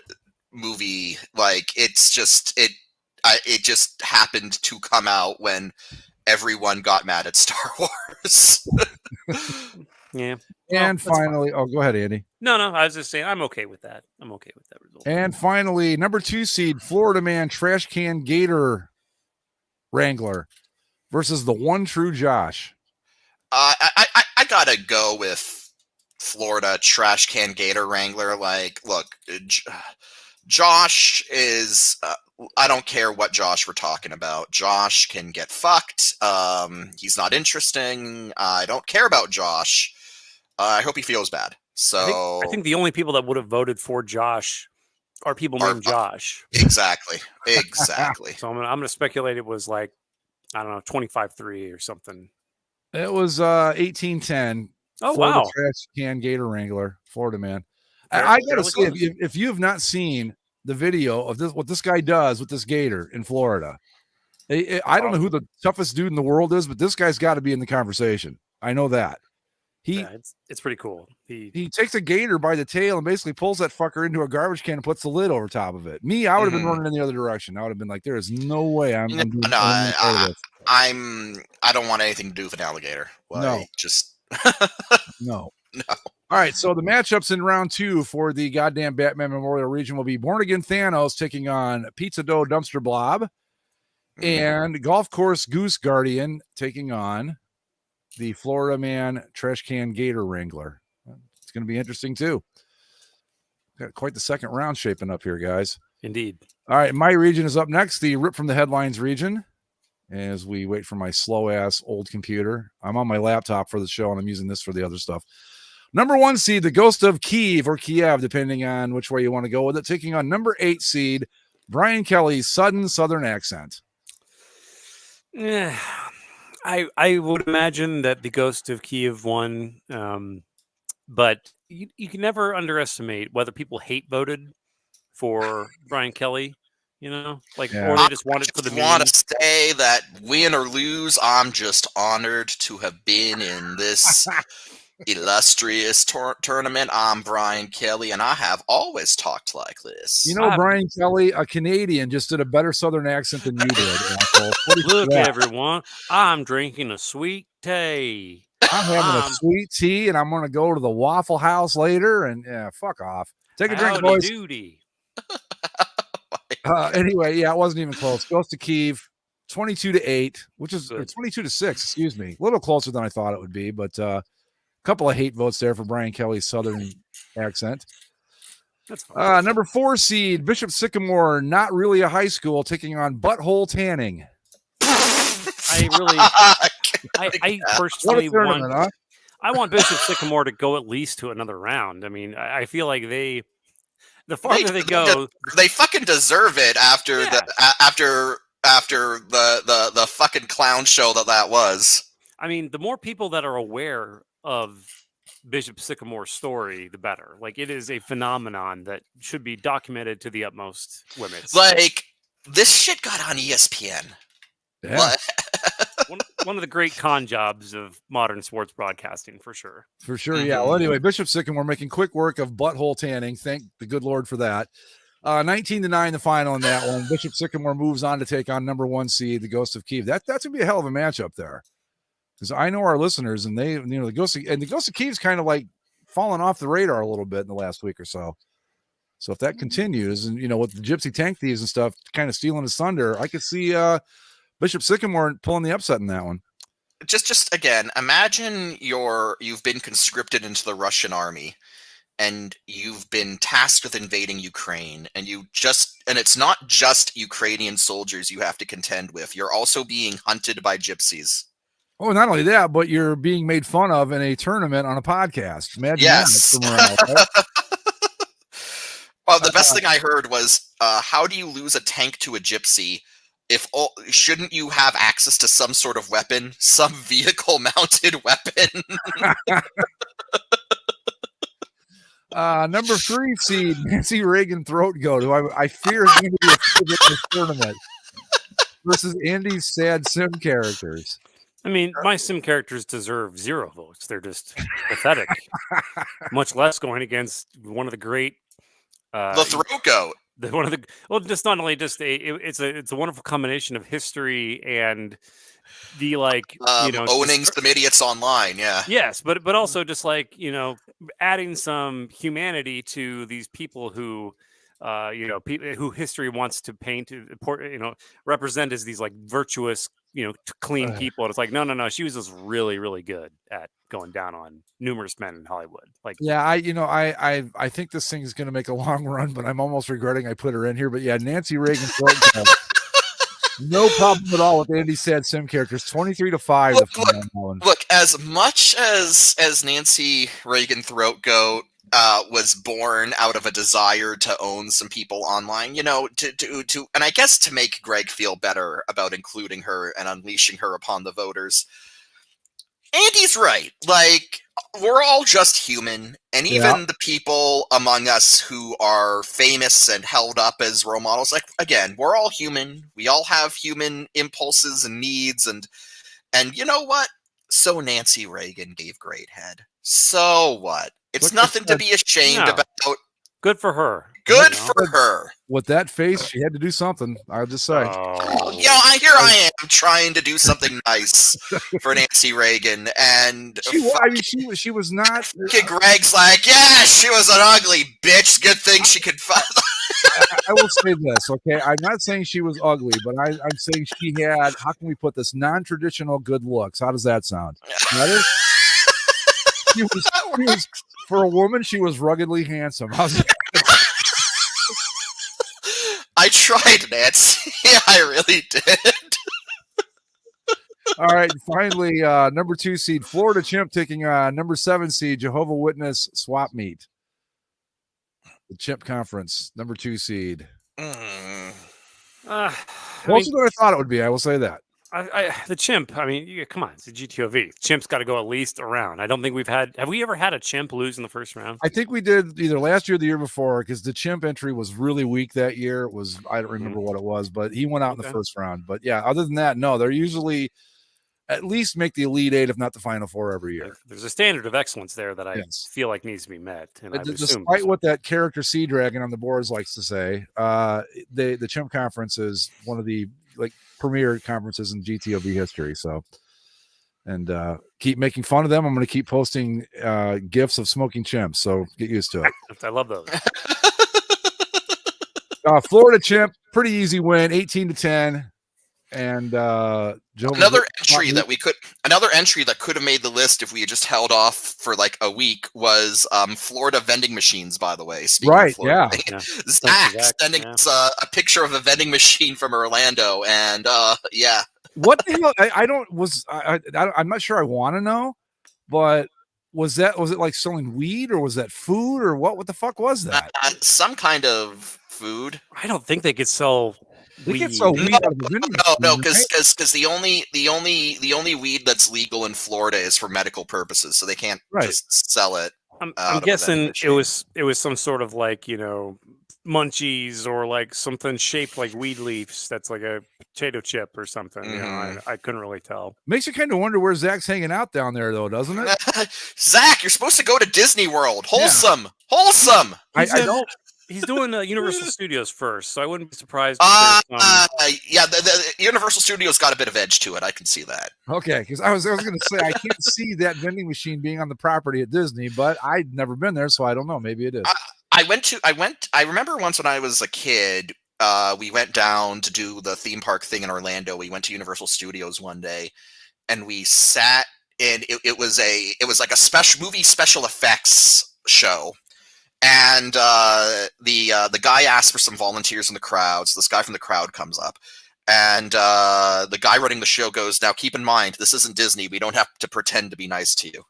movie. Like it just happened to come out when everyone got mad at Star Wars. Yeah. And finally, go ahead, Andy. No, I was just saying I'm okay with that. I'm okay with that result. And finally, number 2 seed Florida Man Trash Can Gator Wrangler versus the one true Josh? I gotta go with Florida Trash Can Gator Wrangler. Like, look, Josh is. I don't care what Josh we're talking about. Josh can get fucked. He's not interesting. I don't care about Josh. I hope he feels bad. So I think the only people that would have voted for Josh are people named Josh. Exactly. Exactly. So I'm gonna speculate it was like, I don't know, 25-3 or something. It was 18-10. Oh, Florida wow. Trash Can Gator Wrangler, Florida man. Fairly- I gotta fairly say, close. if you have not seen the video of this, what this guy does with this gator in Florida, I don't know who the toughest dude in the world is, but this guy's got to be in the conversation. I know that. Yeah, it's pretty cool. He takes a gator by the tail and basically pulls that fucker into a garbage can and puts the lid over top of it. Me, I would have been running in the other direction. I would have been like, there is no way I'm doing this. I don't want anything to do with an alligator. Like, No. Just No. no. All right, so the matchups in round 2 for the goddamn Batman Memorial region will be Born Again Thanos taking on Pizza Dough Dumpster Blob, and Golf Course Goose Guardian taking on the Florida Man Trash Can Gator Wrangler. It's going to be interesting too. Got quite the second round shaping up here, guys. Indeed. All right, my region is up next, the Rip from the Headlines region, as we wait for my slow-ass old computer. I'm on my laptop for the show, and I'm using this for the other stuff. Number 1 seed, the Ghost of Kiev, or Kiev, depending on which way you want to go with it, taking on number 8 seed, Brian Kelly's sudden Southern accent. Yeah, I would imagine that the Ghost of Kiev won, but you can never underestimate whether people hate voted for Brian Kelly, you know, like, or they just want it for the I want meme. to say that win or lose, I'm just honored to have been in this illustrious tournament. I'm Brian Kelly, and I have always talked like this. You know, Brian Kelly, a Canadian, just did a better Southern accent than you did. Asshole. Look, everyone, I'm drinking a sweet tea. I'm having a sweet tea, and I'm going to go to the Waffle House later, and fuck off. Take a drink, Howdy boys. doody. Anyway, yeah, it wasn't even close. Goes to Kiev, 22-8, which is 22-6. Excuse me, a little closer than I thought it would be, but a couple of hate votes there for Brian Kelly's Southern accent. That's fine. Number 4 seed, Bishop Sycamore, not really a high school, taking on Butthole Tanning. I personally What a tournament, huh? I want Bishop Sycamore to go at least to another round. I mean, I feel like the farther they go, they fucking deserve it after the fucking clown show that was. I mean, the more people that are aware of Bishop Sycamore's story, the better. Like, it is a phenomenon that should be documented to the utmost limits. Like, this shit got on ESPN. Yeah. One of the great con jobs of modern sports broadcasting, for sure. For sure, yeah. Well, anyway, Bishop Sycamore making quick work of Butthole Tanning. Thank the good Lord for that. 19-9 the final in that one. Bishop Sycamore moves on to take on number 1 seed, the Ghost of Kiev. That's gonna be a hell of a matchup there, because I know our listeners, and they, the Ghost of Kiev's kind of like fallen off the radar a little bit in the last week or so. So if that continues, and with the Gypsy Tank Thieves and stuff kind of stealing his thunder, I could see Bishop Sycamore pulling the upset in that one. Just again, imagine you've been conscripted into the Russian army, and you've been tasked with invading Ukraine, and it's not just Ukrainian soldiers you have to contend with. You're also being hunted by gypsies. Oh, not only that, but you're being made fun of in a tournament on a podcast. Imagine Yes. that for morale, right? Well, the best thing I heard was, how do you lose a tank to a gypsy? Shouldn't you have access to some sort of weapon, some vehicle-mounted weapon? Number 3 seed, Nancy Reagan Throat Goat, who I fear is going to be a favorite in this tournament, versus Andy's sad sim characters. I mean, my sim characters deserve 0 votes. They're just pathetic. Much less going against one of the great The Throat Goat. Just not only just it's a wonderful combination of history and the owning some idiots online. Yeah. Yes, but also just adding some humanity to these people who people who history wants to paint, represent as these like virtuous clean people. And it's like, no. She was just really, really good at going down on numerous men in Hollywood. Like, yeah, I think this thing is going to make a long run, but I'm almost regretting I put her in here. But yeah, Nancy Reagan. No problem at all with Andy Sad Sim characters. 23-5. Look, as much as Nancy Reagan Throat Goat was born out of a desire to own some people online, to and I guess to make Greg feel better about including her and unleashing her upon the voters. Andy's right. Like, we're all just human, and even the people among us who are famous and held up as role models, like, again, we're all human. We all have human impulses and needs, and you know what? So Nancy Reagan gave great head. So what? It's nothing to be ashamed about. Good for her. Good for her. With that face, she had to do something. I'll just say. Here I am trying to do something nice for Nancy Reagan, and she was not. Greg's like, yeah, she was an ugly bitch. Good thing she could. I will say this, okay? I'm not saying she was ugly, but I'm saying she had. How can we put this? Non-traditional good looks. How does that sound? She was for a woman. She was ruggedly handsome. I tried, Nancy. I really did. All right, finally, number 2 seed Florida Chimp taking on number 7 seed Jehovah Witness Swap Meet. The Chimp Conference, number 2 seed. Closer than I thought it would be. I will say that. The Chimp. I mean, come on, it's a GTOV. Chimp's got to go at least a round. I don't think have we ever had a Chimp lose in the first round? I think we did either last year or the year before, because the Chimp entry was really weak that year. I don't remember what it was, but he went out in the first round. But yeah, other than that, no, they're usually at least make the Elite 8, if not the Final 4 every year. There's a standard of excellence there that I feel like needs to be met. And despite what that character Sea Dragon on the boards likes to say, the Chimp Conference is one of the premier conferences in GTOB history. So, and keep making fun of them. I'm going to keep posting gifs of smoking chimps. So get used to it. I love those. Florida Chimp, pretty easy win, 18-10. And another entry that could have made the list if we had just held off for like a week was Florida vending machines, by the way. Right, Florida, Zach sending us a picture of a vending machine from Orlando, and what the hell? I'm not sure I want to know, but was it like selling weed, or was that food, or what the fuck was that? Some kind of food. I don't think they could sell. They can sell weed out of the vending machine. No, because the only weed that's legal in Florida is for medical purposes, so they can't just sell it. I'm guessing it was some sort of munchies or like something shaped like weed leaves. That's like a potato chip or something. I couldn't really tell. Makes you kind of wonder where Zach's hanging out down there, though, doesn't it? Zach, you're supposed to go to Disney World. Wholesome. I don't. He's doing Universal Studios first, so I wouldn't be surprised. The Universal Studios got a bit of edge to it. I can see that. Okay, because I was going to say I can't see that vending machine being on the property at Disney, but I'd never been there, so I don't know. Maybe it is. I remember once when I was a kid, we went down to do the theme park thing in Orlando. We went to Universal Studios one day, and we sat in. It was like a special effects show. And the guy asked for some volunteers in the crowd. So this guy from the crowd comes up, and the guy running the show goes, "Now keep in mind, this isn't Disney. We don't have to pretend to be nice to you."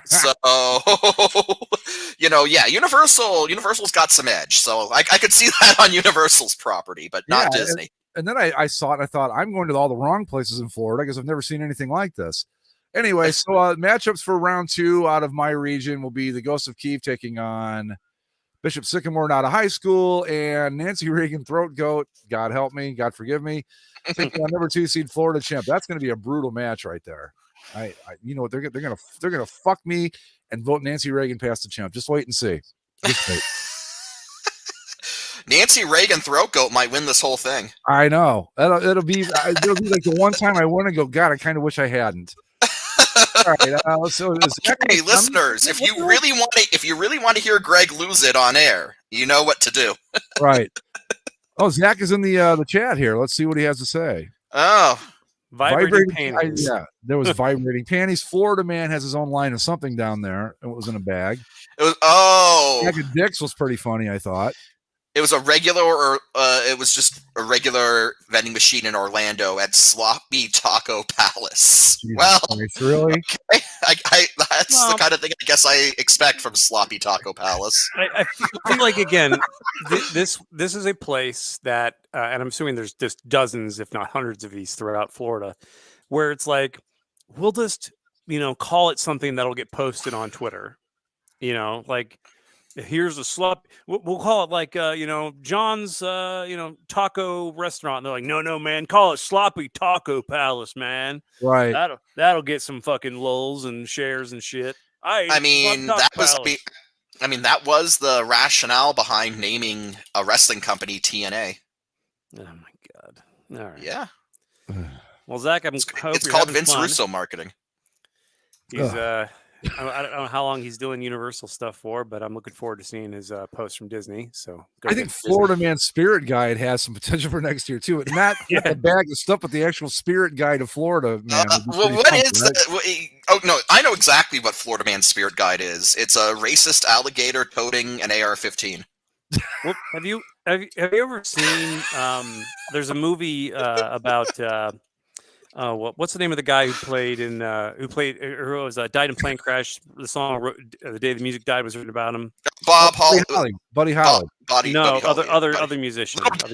So Universal's got some edge. So I could see that on Universal's property, but not Disney. And then I saw it and I thought, I'm going to all the wrong places in Florida because I've never seen anything like this. Anyway, so matchups for round 2 out of my region will be the Ghost of Kiev taking on Bishop Sycamore out of high school, and Nancy Reagan Throat Goat, God help me, God forgive me, taking on number 2 seed Florida Chimp. That's going to be a brutal match right there. You know what, they're gonna fuck me and vote Nancy Reagan past the Chimp. Just wait and see. Just wait. Nancy Reagan Throat Goat might win this whole thing. I know. It'll be like the one time I win and go, God, I kind of wish I hadn't. All right, okay, listeners, if you really want to hear Greg lose it on air, you know what to do. Right. Oh, Zach is in the chat here. Let's see what he has to say. Oh, Vibrating panties. Yeah, there was vibrating panties. Florida man has his own line of something down there. It was in a bag. It was Bag of dicks was pretty funny, I thought. It was a regular, or it was just a regular vending machine in Orlando at Sloppy Taco Palace. Jesus Well, Christ, really? okay. That's the kind of thing I guess I expect from Sloppy Taco Palace. I feel like again, this is a place that, and I'm assuming there's just dozens, if not hundreds, of these throughout Florida, where it's like we'll just call it something that'll get posted on Twitter. Like here's a slup. We'll call it like John's taco restaurant. And they're like, no man, call it Sloppy Taco Palace, man. Right. That'll get some fucking lulls and shares and shit. I mean, that was the rationale behind naming a wrestling company TNA. Oh my god! All right. Yeah. Well, Zach, I hope It's you're called having Vince fun. Russo marketing. He's I don't know how long he's doing Universal stuff for, but I'm looking forward to seeing his post from Disney. So I think Florida Man Spirit Guide has some potential for next year too. Not the bag of stuff, but the actual Spirit Guide of Florida Man. Well, what is that? Oh no, I know exactly what Florida Man Spirit Guide is. It's a racist alligator toting an AR-15. Well, have you ever seen? There's a movie about. What's the name of the guy who died in plane crash? The song "The Day the Music Died" was written about him. Buddy Holly. Other musician. Richie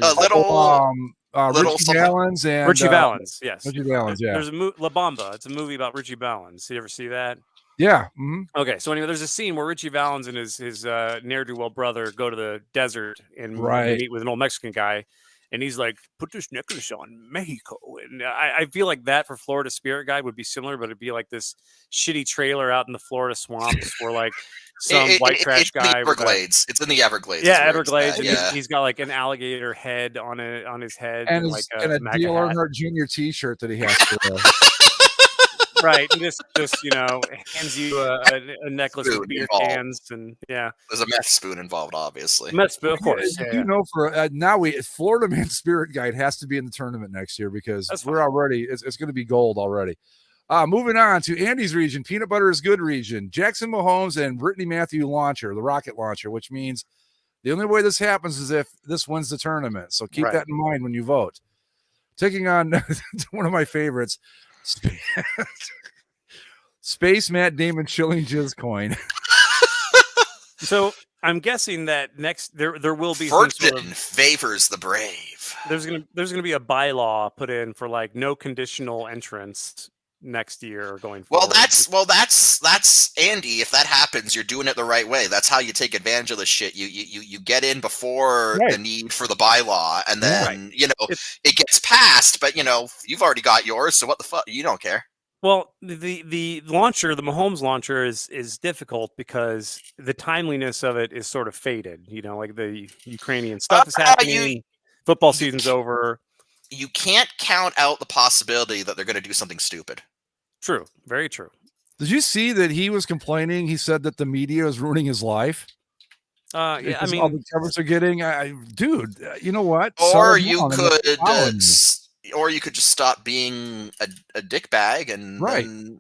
Valens and Richie Valens. Yes, Richie Valens. Yeah. There's La Bamba. It's a movie about Richie Valens. Did you ever see that? Yeah. Mm-hmm. Okay, so anyway, there's a scene where Richie Valens and his ne'er-do-well brother go to the desert and meet with an old Mexican guy. And he's like, put this necklace on Mexico. And I feel like that for Florida Spirit Guide would be similar, but it'd be like this shitty trailer out in the Florida swamps where like some white trash guy. Everglades. It's in the Everglades. Yeah, Everglades. And he's got like an alligator head on his head. And like a Dale Earnhardt Jr. t-shirt that he has to wear. Right, and just hands you a necklace with beer cans, and there's a meth spoon involved, obviously. Meth spoon, of course. You know, for Florida Man Spirit Guide has to be in the tournament next year because we're already it's going to be gold already. Moving on to Andy's region, Peanut Butter is Good region, Jackson Mahomes and Brittany Matthew launcher, the rocket launcher, which means the only way this happens is if this wins the tournament. So keep that in mind when you vote. Taking on one of my favorites. Space Matt Damon Shilling Jizz Coin. So I'm guessing that next there will be Fortune favors the brave. There's gonna be a bylaw put in for like no conditional entrance next year or going forward. Well, that's Andy. If that happens, you're doing it the right way. That's how you take advantage of the shit. You get in before the need for the bylaw, and then it gets passed. But you've already got yours, so what the fuck? You don't care. Well, the launcher, the Mahomes launcher, is difficult because the timeliness of it is sort of faded. Like the Ukrainian stuff is happening. Football season's over. You can't count out the possibility that they're going to do something stupid. True. Very true. Did you see that he was complaining? He said that the media is ruining his life. Yeah, I mean, all the covers are getting, dude. You know what? Or you could just stop being a dickbag and then,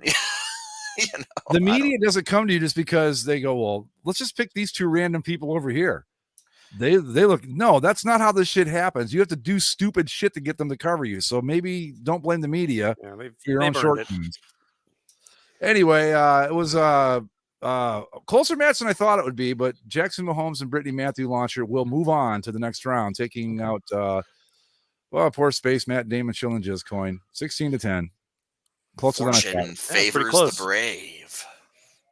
the media doesn't come to you just because they go, well, let's just pick these two random people over here. They look, no, that's not how this shit happens. You have to do stupid shit to get them to cover you. So maybe don't blame the media for your own shortcomings. Anyway, it was a closer match than I thought it would be, but Jackson Mahomes and Brittany Matthew launcher will move on to the next round, taking out poor Space Matt Damon Shilling Jizz Coin, 16-10. Closer than I thought. Favors the brave.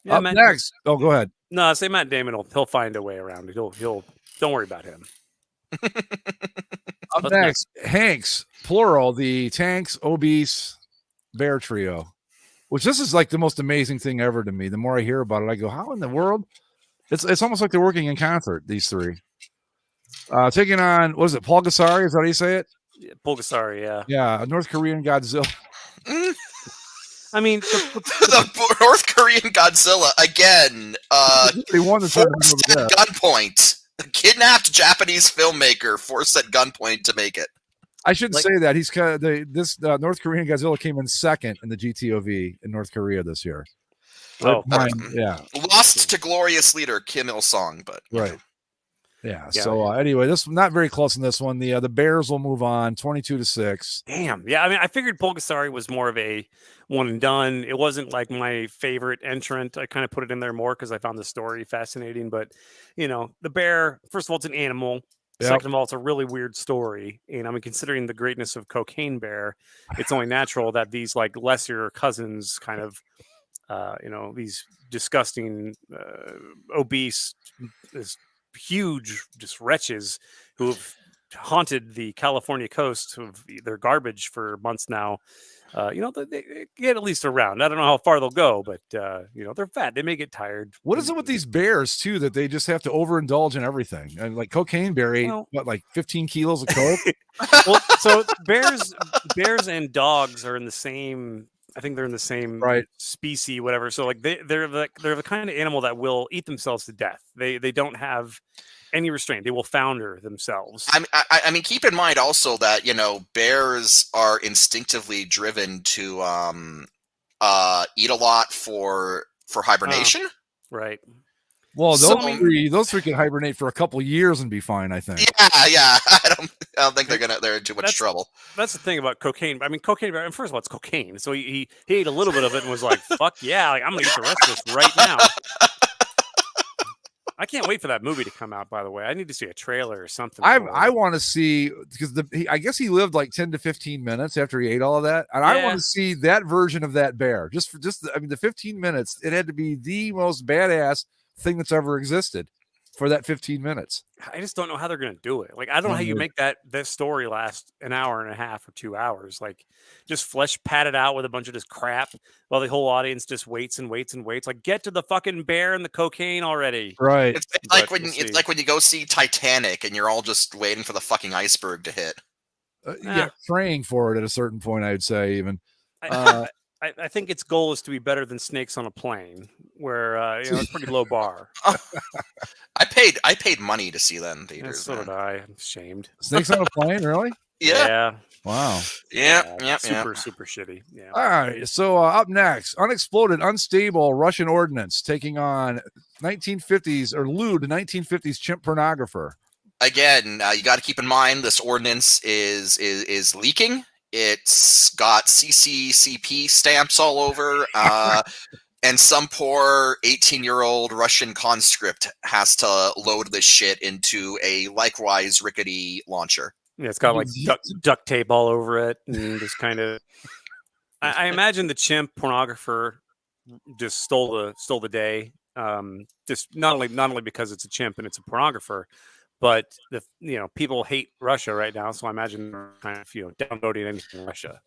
Yeah, Up next. Oh, go ahead. No, I say Matt Damon he'll find a way around it. He'll don't worry about him. Up next, Hanks, plural, the Tanks Obese Bear Trio, which this is like the most amazing thing ever to me. The more I hear about it, I go, how in the world? It's almost like they're working in concert, these three. Taking on, what is it, Paul Gasari? Is that how you say it? Yeah, Paul Gasari, yeah. Yeah, a North Korean Godzilla. I mean, the North Korean Godzilla again. They won the forced at gunpoint. A kidnapped Japanese filmmaker forced at gunpoint to make it. I shouldn't Like- say that. He's kind of this North Korean Godzilla came in second in the GTOV in North Korea this year. Oh, Yeah, Lost to glorious leader Kim Il Sung, but you right. know. Yeah. Yeah. So anyway, this not very close in this one. The Bears will move on 22-6. damn. Yeah, I mean, I figured Pulgasari was more of a one and done. It wasn't like my favorite entrant. I kind of put it in there more because I found the story fascinating. But the bear. First of all, it's an animal. Yep. Second of all, it's a really weird story. And I mean, considering the greatness of Cocaine Bear, it's only natural that these like lesser cousins kind of, these disgusting, obese, this huge, just wretches who have haunted the California coast of their garbage for months now. They get at least around. I don't know how far they'll go, but they're fat. They may get tired. What is it with these bears too that they just have to overindulge in everything? And like Cocaine Bear ate Well- like 15 kilos of coke. Well, so bears and dogs are in the same. I think they're in the same Right. species, whatever. So like they're the kind of animal that will eat themselves to death. They don't have any restraint. They will founder themselves. I mean, keep in mind also that bears are instinctively driven to eat a lot for hibernation. Right. Well, So- those three can hibernate for a couple years and be fine, I think. Yeah. I don't think they're in too much That's- trouble. That's the thing about cocaine. I mean, cocaine. And first of all, it's cocaine. So he ate a little bit of it and was like, "Fuck yeah! Like, I'm gonna eat the rest of this right now." I can't wait for that movie to come out. By the way, I need to see a trailer or something. for I it. want to see because I guess he lived like 10 to 15 minutes after he ate all of that, and I Yeah. want to see that version of that bear. The 15 minutes. It had to be the most badass thing that's ever existed for that 15 minutes. I just don't know how they're gonna do it. Like, I don't know how you make that story last an hour and a half or 2 hours. Like, just flesh padded out with a bunch of this crap while the whole audience just waits and waits and waits. Like, get to the fucking bear and the cocaine already. Right. It's But like when we'll it's see. like when you go see Titanic and you're all just waiting for the fucking iceberg to hit. Yeah, praying for it at a certain point, I'd say even. I, I think its goal is to be better than Snakes on a Plane, where it's a pretty low bar. I paid money to see that in And theaters. so man. did I. I'm ashamed. Snakes on a plane, really? Yeah, Wow. yeah. Super shitty. Yeah. All right. So up next, unexploded, unstable Russian ordnance taking on 1950s or lewd 1950s chimp pornographer. Again, you got to keep in mind this ordinance is leaking. It's got CCCP stamps all over, and some poor 18-year-old Russian conscript has to load this shit into a likewise rickety launcher. Yeah, it's got like duct tape all over it, and just kind of. I imagine the chimp pornographer just stole the day. Just not only because it's a chimp and it's a pornographer, but people hate Russia right now, so I imagine they're kind of downloading anything in Russia.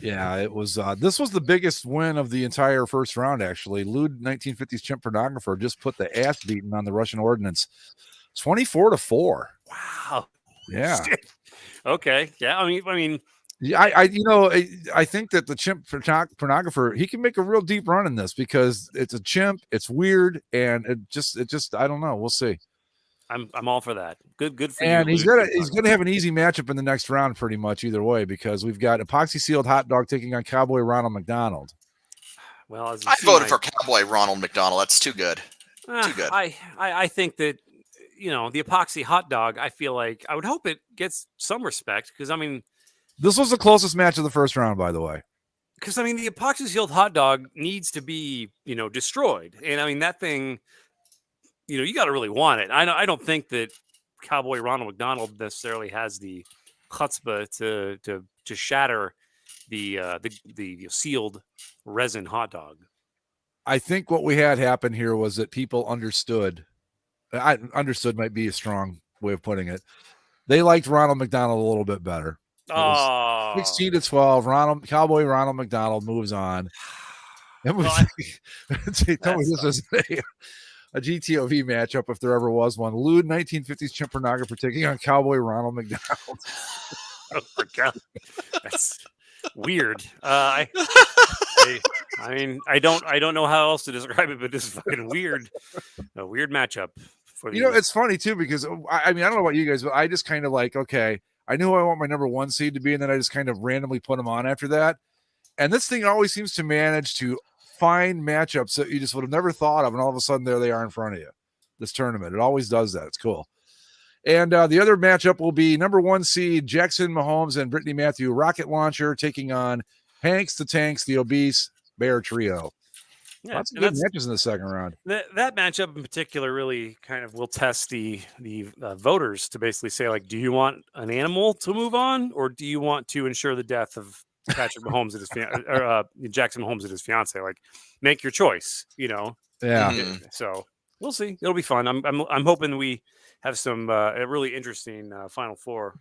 Yeah, it was. This was the biggest win of the entire first round. Actually, lewd 1950s chimp pornographer just put the ass beating on the Russian ordnance, 24-4. Wow. Yeah. Shit. Okay. Yeah. I mean. Yeah, I think that the chimp pornographer, he can make a real deep run in this because it's a chimp, it's weird, and it just I don't know. We'll see. I'm all for that. Good for you. And he's Luke. gonna have an easy matchup in the next round, pretty much either way, because we've got epoxy sealed hot dog taking on Cowboy Ronald McDonald. Well, as you I see, voted for Cowboy Ronald McDonald. That's too good. too good. I think that the epoxy hot dog. I feel like I would hope it gets some respect because I mean. This was the closest match of the first round, by the way. Because I mean, the epoxy sealed hot dog needs to be, destroyed, and I mean that thing, you got to really want it. I don't think that Cowboy Ronald McDonald necessarily has the chutzpah to shatter the sealed resin hot dog. I think what we had happen here was that people understood. I understood might be a strong way of putting it. They liked Ronald McDonald a little bit better. Oh, 16-12. Cowboy Ronald McDonald moves on. Tell me this is a GTOV matchup if there ever was one. Lewd 1950s chimp pornographer taking on Cowboy Ronald McDonald. Oh my God, that's weird. I mean, I don't know how else to describe it, but this is fucking weird. A weird matchup. For It's funny too because I mean I don't know about you guys, but I just kind of like, okay, I knew I want my number 1 seed to be, and then I just kind of randomly put them on after that. And this thing always seems to manage to find matchups that you just would have never thought of, and all of a sudden there they are in front of you. This tournament, it always does that. It's cool. And the other matchup will be number 1 seed Jackson Mahomes and Brittany Matthew rocket launcher taking on Hanks the Tanks, the obese Bear Trio. Yeah, Lots of good matches in the second round. That matchup in particular really kind of will test the voters to basically say, like, do you want an animal to move on, or do you want to ensure the death of Patrick Mahomes and his Jackson Mahomes and his fiance? Like, make your choice. Yeah. So we'll see. It'll be fun. I'm hoping we have some a really interesting Final Four.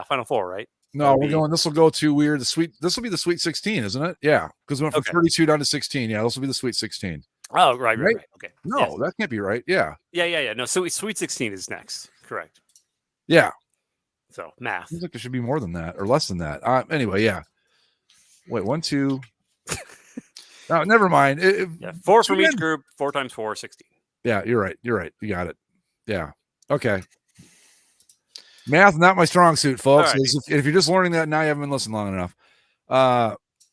Final Four, right? No, we're going. This will go to weird. This will be the Sweet 16, isn't it? Yeah, because we went from 32 down to 16. Yeah, this will be the Sweet 16. Oh, right. Okay. No, that can't be right. Yeah. Yeah. No, so Sweet 16 is next. Correct. Yeah. So math. Seems like there should be more than that or less than that. Anyway, yeah. Wait, 1, 2. No, never mind. 4 from each group. 4 times 4, 16. Yeah, you're right. You got it. Yeah. Okay. Math, not my strong suit, folks. Right. If you're just learning that now, you haven't been listening long enough.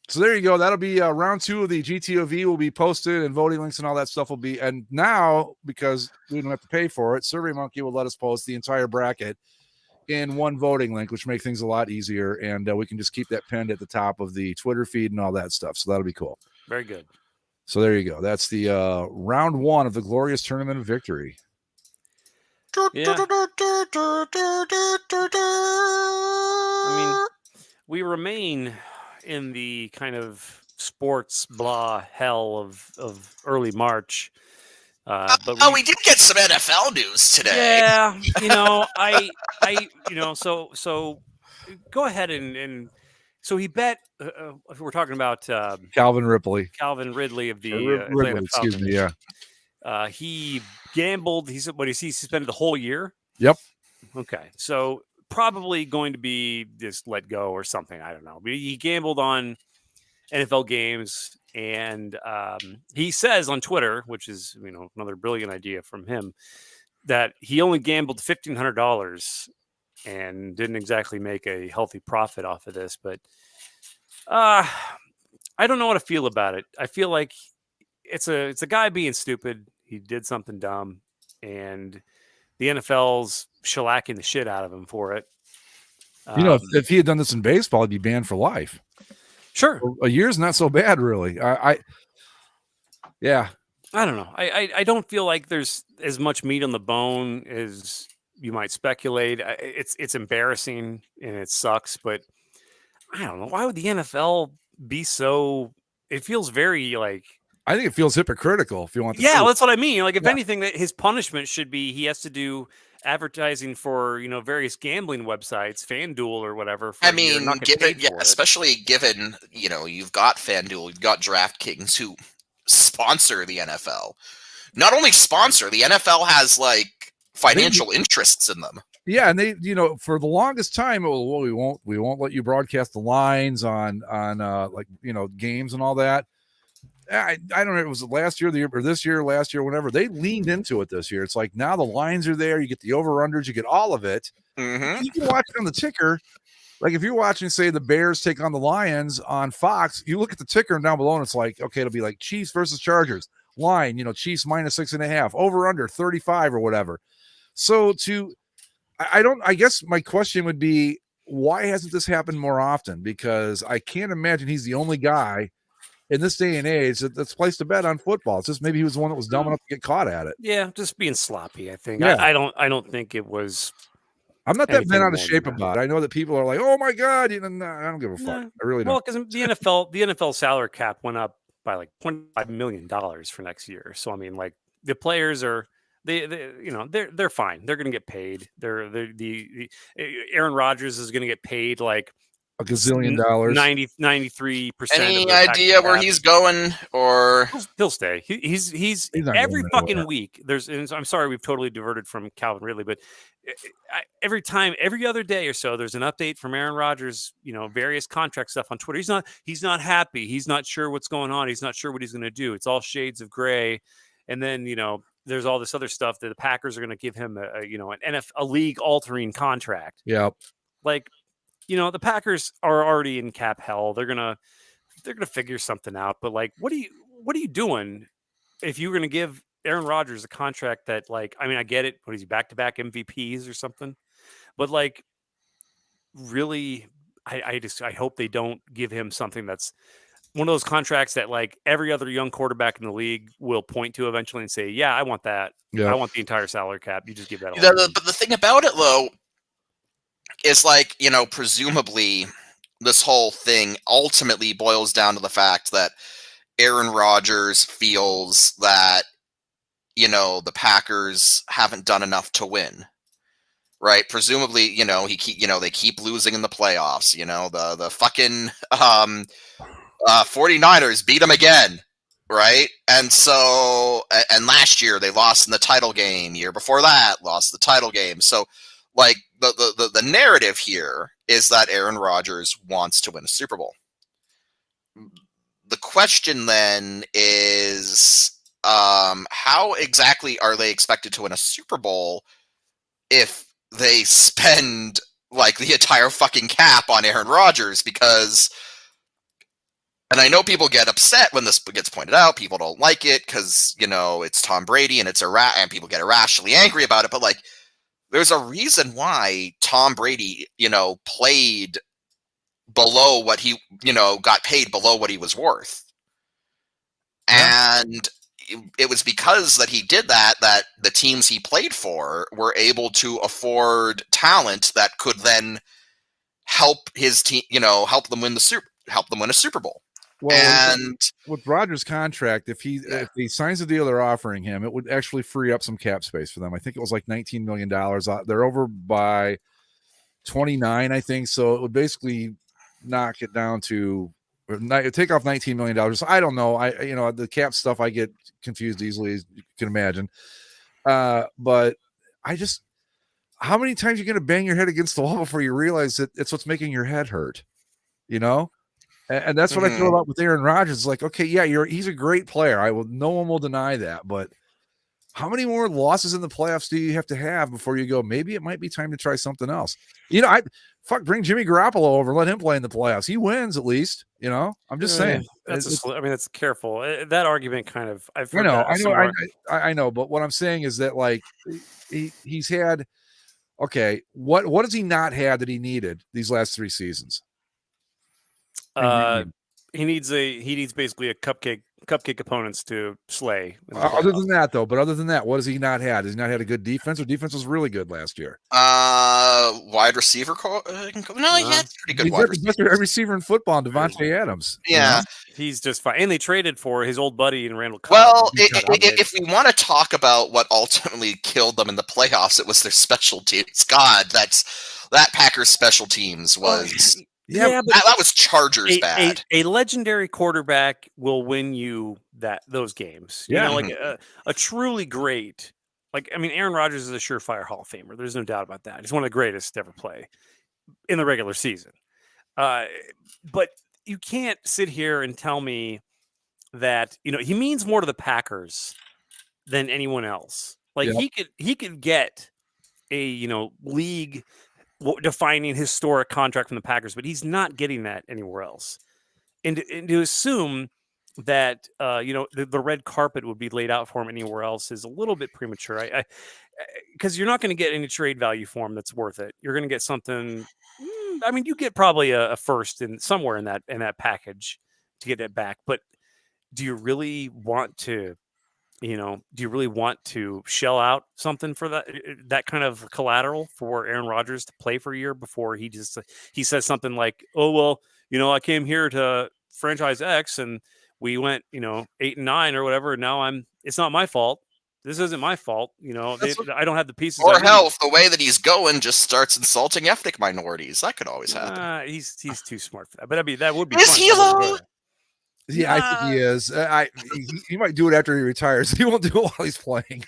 So there you go. That'll be round 2 of the GTOV will be posted, and voting links and all that stuff will be. And now, because we don't have to pay for it, SurveyMonkey will let us post the entire bracket in one voting link, which makes things a lot easier. And we can just keep that pinned at the top of the Twitter feed and all that stuff. So that'll be cool. Very good. So there you go. That's the round 1 of the glorious tournament of victory. Yeah. I mean, we remain in the kind of sports blah hell of early March. But we did get some NFL news today. Yeah, so go ahead and so he bet. If we're talking about Calvin Ridley of the Ridley, excuse me, yeah. He gambled. He suspended the whole year. Yep. Okay, so probably going to be just let go or something. I don't know. But he gambled on NFL games, and he says on Twitter, which is another brilliant idea from him, that he only gambled $1,500 and didn't exactly make a healthy profit off of this. But I don't know how to feel about it. I feel like it's a guy being stupid. He did something dumb, and the NFL's shellacking the shit out of him for it. If he had done this in baseball, he'd be banned for life. Sure. A year's not so bad, really. Yeah. I don't know. I don't feel like there's as much meat on the bone as you might speculate. It's embarrassing and it sucks, but I don't know. Why would the NFL be so? It feels very like. I think it feels hypocritical. If you want. That's what I mean. Like, if anything, that his punishment should be he has to do advertising for various gambling websites, FanDuel or whatever. Especially given you've got FanDuel, you've got DraftKings who sponsor the NFL. Not only sponsor, the NFL has like financial interests in them. Yeah, and they, for the longest time, we won't let you broadcast the lines on games and all that. I don't know. It was last year, last year, whenever they leaned into it this year. It's like now the lines are there. You get the over-unders. You get all of it. Mm-hmm. You can watch it on the ticker. Like if you're watching, say, the Bears take on the Lions on Fox, you look at the ticker and down below, and it's like, okay, it'll be like Chiefs versus Chargers. Line, Chiefs -6.5, over-under 35 or whatever. So I guess my question would be, why hasn't this happened more often? Because I can't imagine he's the only guy in this day and age that's placed a bet on football. It's just maybe he was the one that was dumb enough to get caught at it. Yeah, just being sloppy, I think. Yeah. I don't think it was. I'm not that bent out of shape about it. I know that people are like, "Oh my god," I don't give a fuck. I really don't. Well, because the NFL salary cap went up by like $25 million for next year. So I mean, like the players are they're fine. They're going to get paid. The Aaron Rodgers is going to get paid like a gazillion dollars, 93%. Any idea where he's going, or he'll stay? He's every fucking week. I'm sorry, we've totally diverted from Calvin Ridley, but every other day or so, there's an update from Aaron Rodgers. Various contract stuff on Twitter. He's not happy. He's not sure what's going on. He's not sure what he's going to do. It's all shades of gray. And then there's all this other stuff that the Packers are going to give him a league altering contract. Yeah. Like, the Packers are already in cap hell. They're gonna figure something out. But like, what are you doing if you're gonna give Aaron Rodgers a contract that, like, I mean, I get it. What is he, back-to-back MVPs or something? But like, really, I hope they don't give him something that's one of those contracts that like every other young quarterback in the league will point to eventually and say, yeah, I want that. Yeah. I want the entire salary cap. You just give that. But the thing about it, though, is like, presumably this whole thing ultimately boils down to the fact that Aaron Rodgers feels that, the Packers haven't done enough to win. Right? Presumably, they keep losing in the playoffs. The fucking 49ers beat them again. Right? And so, and last year they lost in the title game. Year before that, lost the title game. So, like, the narrative here is that Aaron Rodgers wants to win a Super Bowl. The question then is, how exactly are they expected to win a Super Bowl if they spend like the entire fucking cap on Aaron Rodgers? Because, and I know people get upset when this gets pointed out. People don't like it because, it's Tom Brady and and people get irrationally angry about it. But like, there's a reason why Tom Brady, played below what he, got paid below what he was worth. Yeah. And it was because that he did that the teams he played for were able to afford talent that could then help his team, help them win a Super Bowl. Well, and with Rodgers' contract, if he signs the deal they're offering him, it would actually free up some cap space for them. I think it was like $19 million. They're over by 29, I think. So it would basically knock it down to take off $19 million. I don't know. The cap stuff, I get confused easily, as you can imagine. But how many times are you going to bang your head against the wall before you realize that it's what's making your head hurt? And that's what I feel about with Aaron Rodgers. It's like, okay, yeah, he's a great player. No one will deny that. But how many more losses in the playoffs do you have to have before you go, maybe it might be time to try something else? Bring Jimmy Garoppolo over, let him play in the playoffs. He wins at least. I'm just saying. That's careful. That argument kind of. I know. But what I'm saying is that, like, he's had. Okay, what has he not had that he needed these last 3 seasons? He needs basically a cupcake opponents to slay. Other than that, what has he not had? Has he not had a good defense? Or defense was really good last year? Wide receiver. No, he had pretty good wide receiver. Every receiver in football, Devontae Adams. Yeah, he's just fine. And they traded for his old buddy in Randall Cobb. Well, if we want to talk about what ultimately killed them in the playoffs, it was their special teams. God, that Packers special teams was. Yeah, but that was Chargers bad. A legendary quarterback will win you those games. Yeah. Like a truly great, Aaron Rodgers is a surefire Hall of Famer. There's no doubt about that. He's one of the greatest to ever play in the regular season. But you can't sit here and tell me that, he means more to the Packers than anyone else. Like, he could get a, league defining historic contract from the Packers, but he's not getting that anywhere else. And to assume that the red carpet would be laid out for him anywhere else is a little bit premature. Because you're not going to get any trade value for him that's worth it. You're going to get something. You get probably a first in somewhere in that package to get it back. But do you really want to? Do you really want to shell out something for that kind of collateral for Aaron Rodgers to play for a year before he says something like, oh, well, I came here to franchise X and we went, 8-9 or whatever. And now it's not my fault. This isn't my fault. I don't have the pieces. Or hell, if the way that he's going just starts insulting ethnic minorities, that could always happen. He's too smart for that. But that would be. Is he though? Yeah, I think he is. He might do it after he retires. He won't do it while he's playing.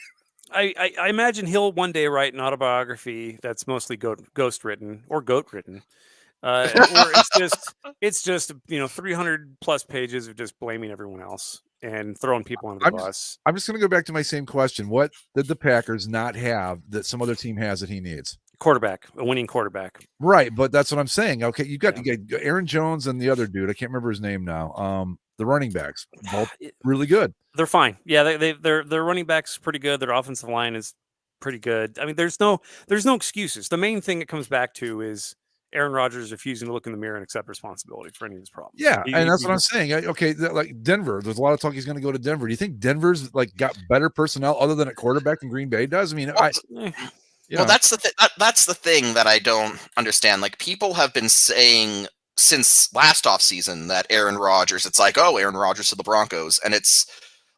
I imagine he'll one day write an autobiography that's mostly ghost written or goat written, or it's just 300 plus pages of just blaming everyone else and throwing people under the bus. I'm just going to go back to my same question. What did the Packers not have that some other team has that he needs? a winning quarterback. Right, but that's what I'm saying. Okay, you got Aaron Jones and the other dude. I can't remember his name now. The running backs, both really good. They're fine. Yeah, their running backs pretty good. Their offensive line is pretty good. I mean, there's no excuses. The main thing it comes back to is Aaron Rodgers refusing to look in the mirror and accept responsibility for any of his problems. Yeah, and that's what I'm saying. Okay, like Denver, there's a lot of talk he's going to go to Denver. Do you think Denver's like got better personnel other than at quarterback than Green Bay does? I mean, that's the thing that I don't understand. Like, people have been saying since last offseason that Aaron Rodgers, it's like, oh, Aaron Rodgers to the Broncos, and it's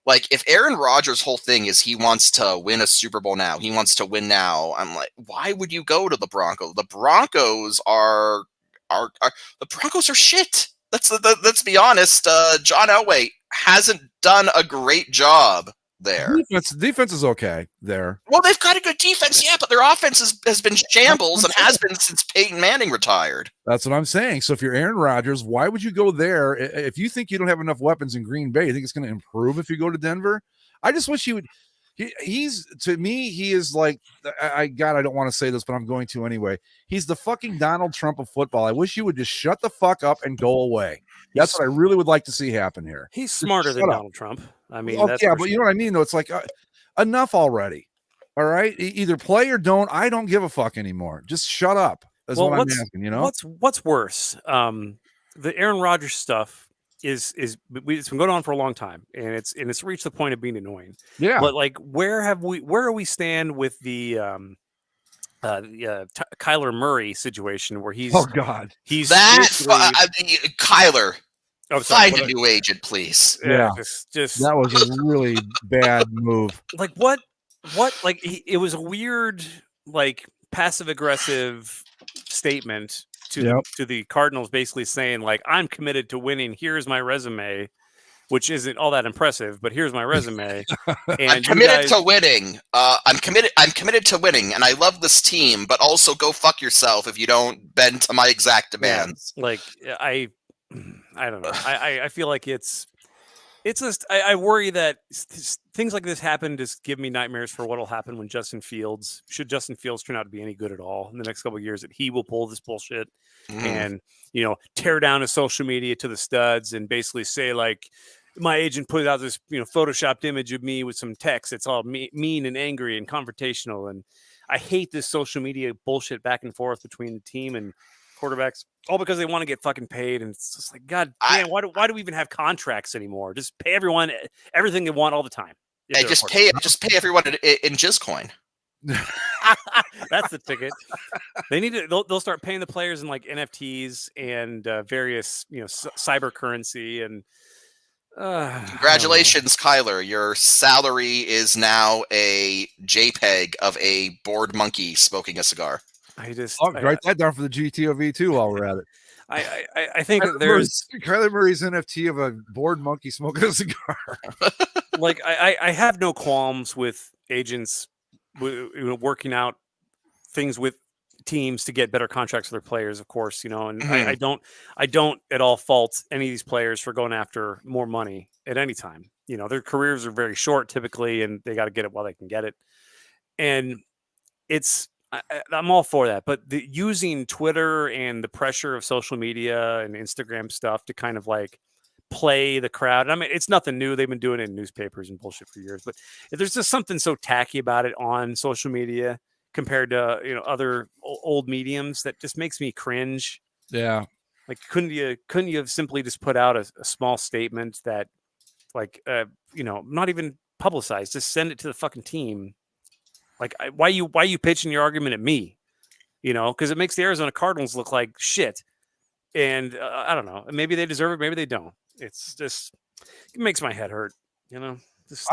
like, if Aaron Rodgers' whole thing is he wants to win a Super Bowl now, he wants to win now, I'm like, why would you go to the Broncos? The Broncos are shit. Let's be honest. John Elway hasn't done a great job there. Defense is okay there. Well, they've got a good defense, yeah, but their offense has been shambles and has been since Peyton Manning retired. That's what I'm saying. So if you're Aaron Rodgers, why would you go there? If you think you don't have enough weapons in Green Bay, you think it's going to improve if you go to Denver? I just wish he would. He's, to me, he is like, I don't want to say this, but I'm going to anyway. He's the fucking Donald Trump of football. I wish you would just shut the fuck up and go away. That's what I really would like to see happen here. He's smarter than Donald Trump. I mean, but you know what I mean, though. It's like enough already. All right, either play or don't. I don't give a fuck anymore. Just shut up. That's what I'm asking. You know, what's worse? The Aaron Rodgers stuff it's been going on for a long time, and it's reached the point of being annoying. Yeah. But like, where are we stand with the Kyler Murray situation where he's God, he's Kyler. Oh, sorry, find a new agent, please. Yeah, just that was a really bad move. Like what? Like it was a weird, like, passive aggressive statement to the Cardinals, basically saying like, I'm committed to winning. Here's my resume, which isn't all that impressive, but here's my resume. And I'm committed to winning. I'm committed to winning, and I love this team. But also, go fuck yourself if you don't bend to my exact demands. Yeah, like I don't know. I feel like it's just I worry that things like this happen. Just give me nightmares for what will happen when Justin Fields turn out to be any good at all in the next couple of years, that he will pull this bullshit and tear down his social media to the studs and basically say like, my agent put out this photoshopped image of me with some text. It's all mean and angry and confrontational, and I hate this social media bullshit back and forth between the team and quarterbacks, all because they want to get fucking paid. And it's just like, God damn, why do we even have contracts anymore? Just pay everyone everything they want all the time. Hey, just pay everyone in Jizzcoin. That's the ticket. They need to. They'll start paying the players in like NFTs and various cyber currency. And congratulations, Kyler. Your salary is now a JPEG of a bored monkey smoking a cigar. Write that down for the GTOV too while we're at it. I think there's Kyler Murray's NFT of a bored monkey smoking a cigar. Like I have no qualms with agents working out things with teams to get better contracts for their players, of course, and I don't at all fault any of these players for going after more money at any time. Their careers are very short typically, and they got to get it while they can get it. And I'm all for that, but using Twitter and the pressure of social media and Instagram stuff to kind of like play the crowd. I mean, it's nothing new. They've been doing it in newspapers and bullshit for years, but there's just something so tacky about it on social media compared to, other old mediums that just makes me cringe. Yeah. Like, couldn't you have simply just put out a small statement that like, not even publicized, just send it to the fucking team. Like, why you pitching your argument at me? Because it makes the Arizona Cardinals look like shit. And I don't know. Maybe they deserve it. Maybe they don't. It's just, it makes my head hurt. I'm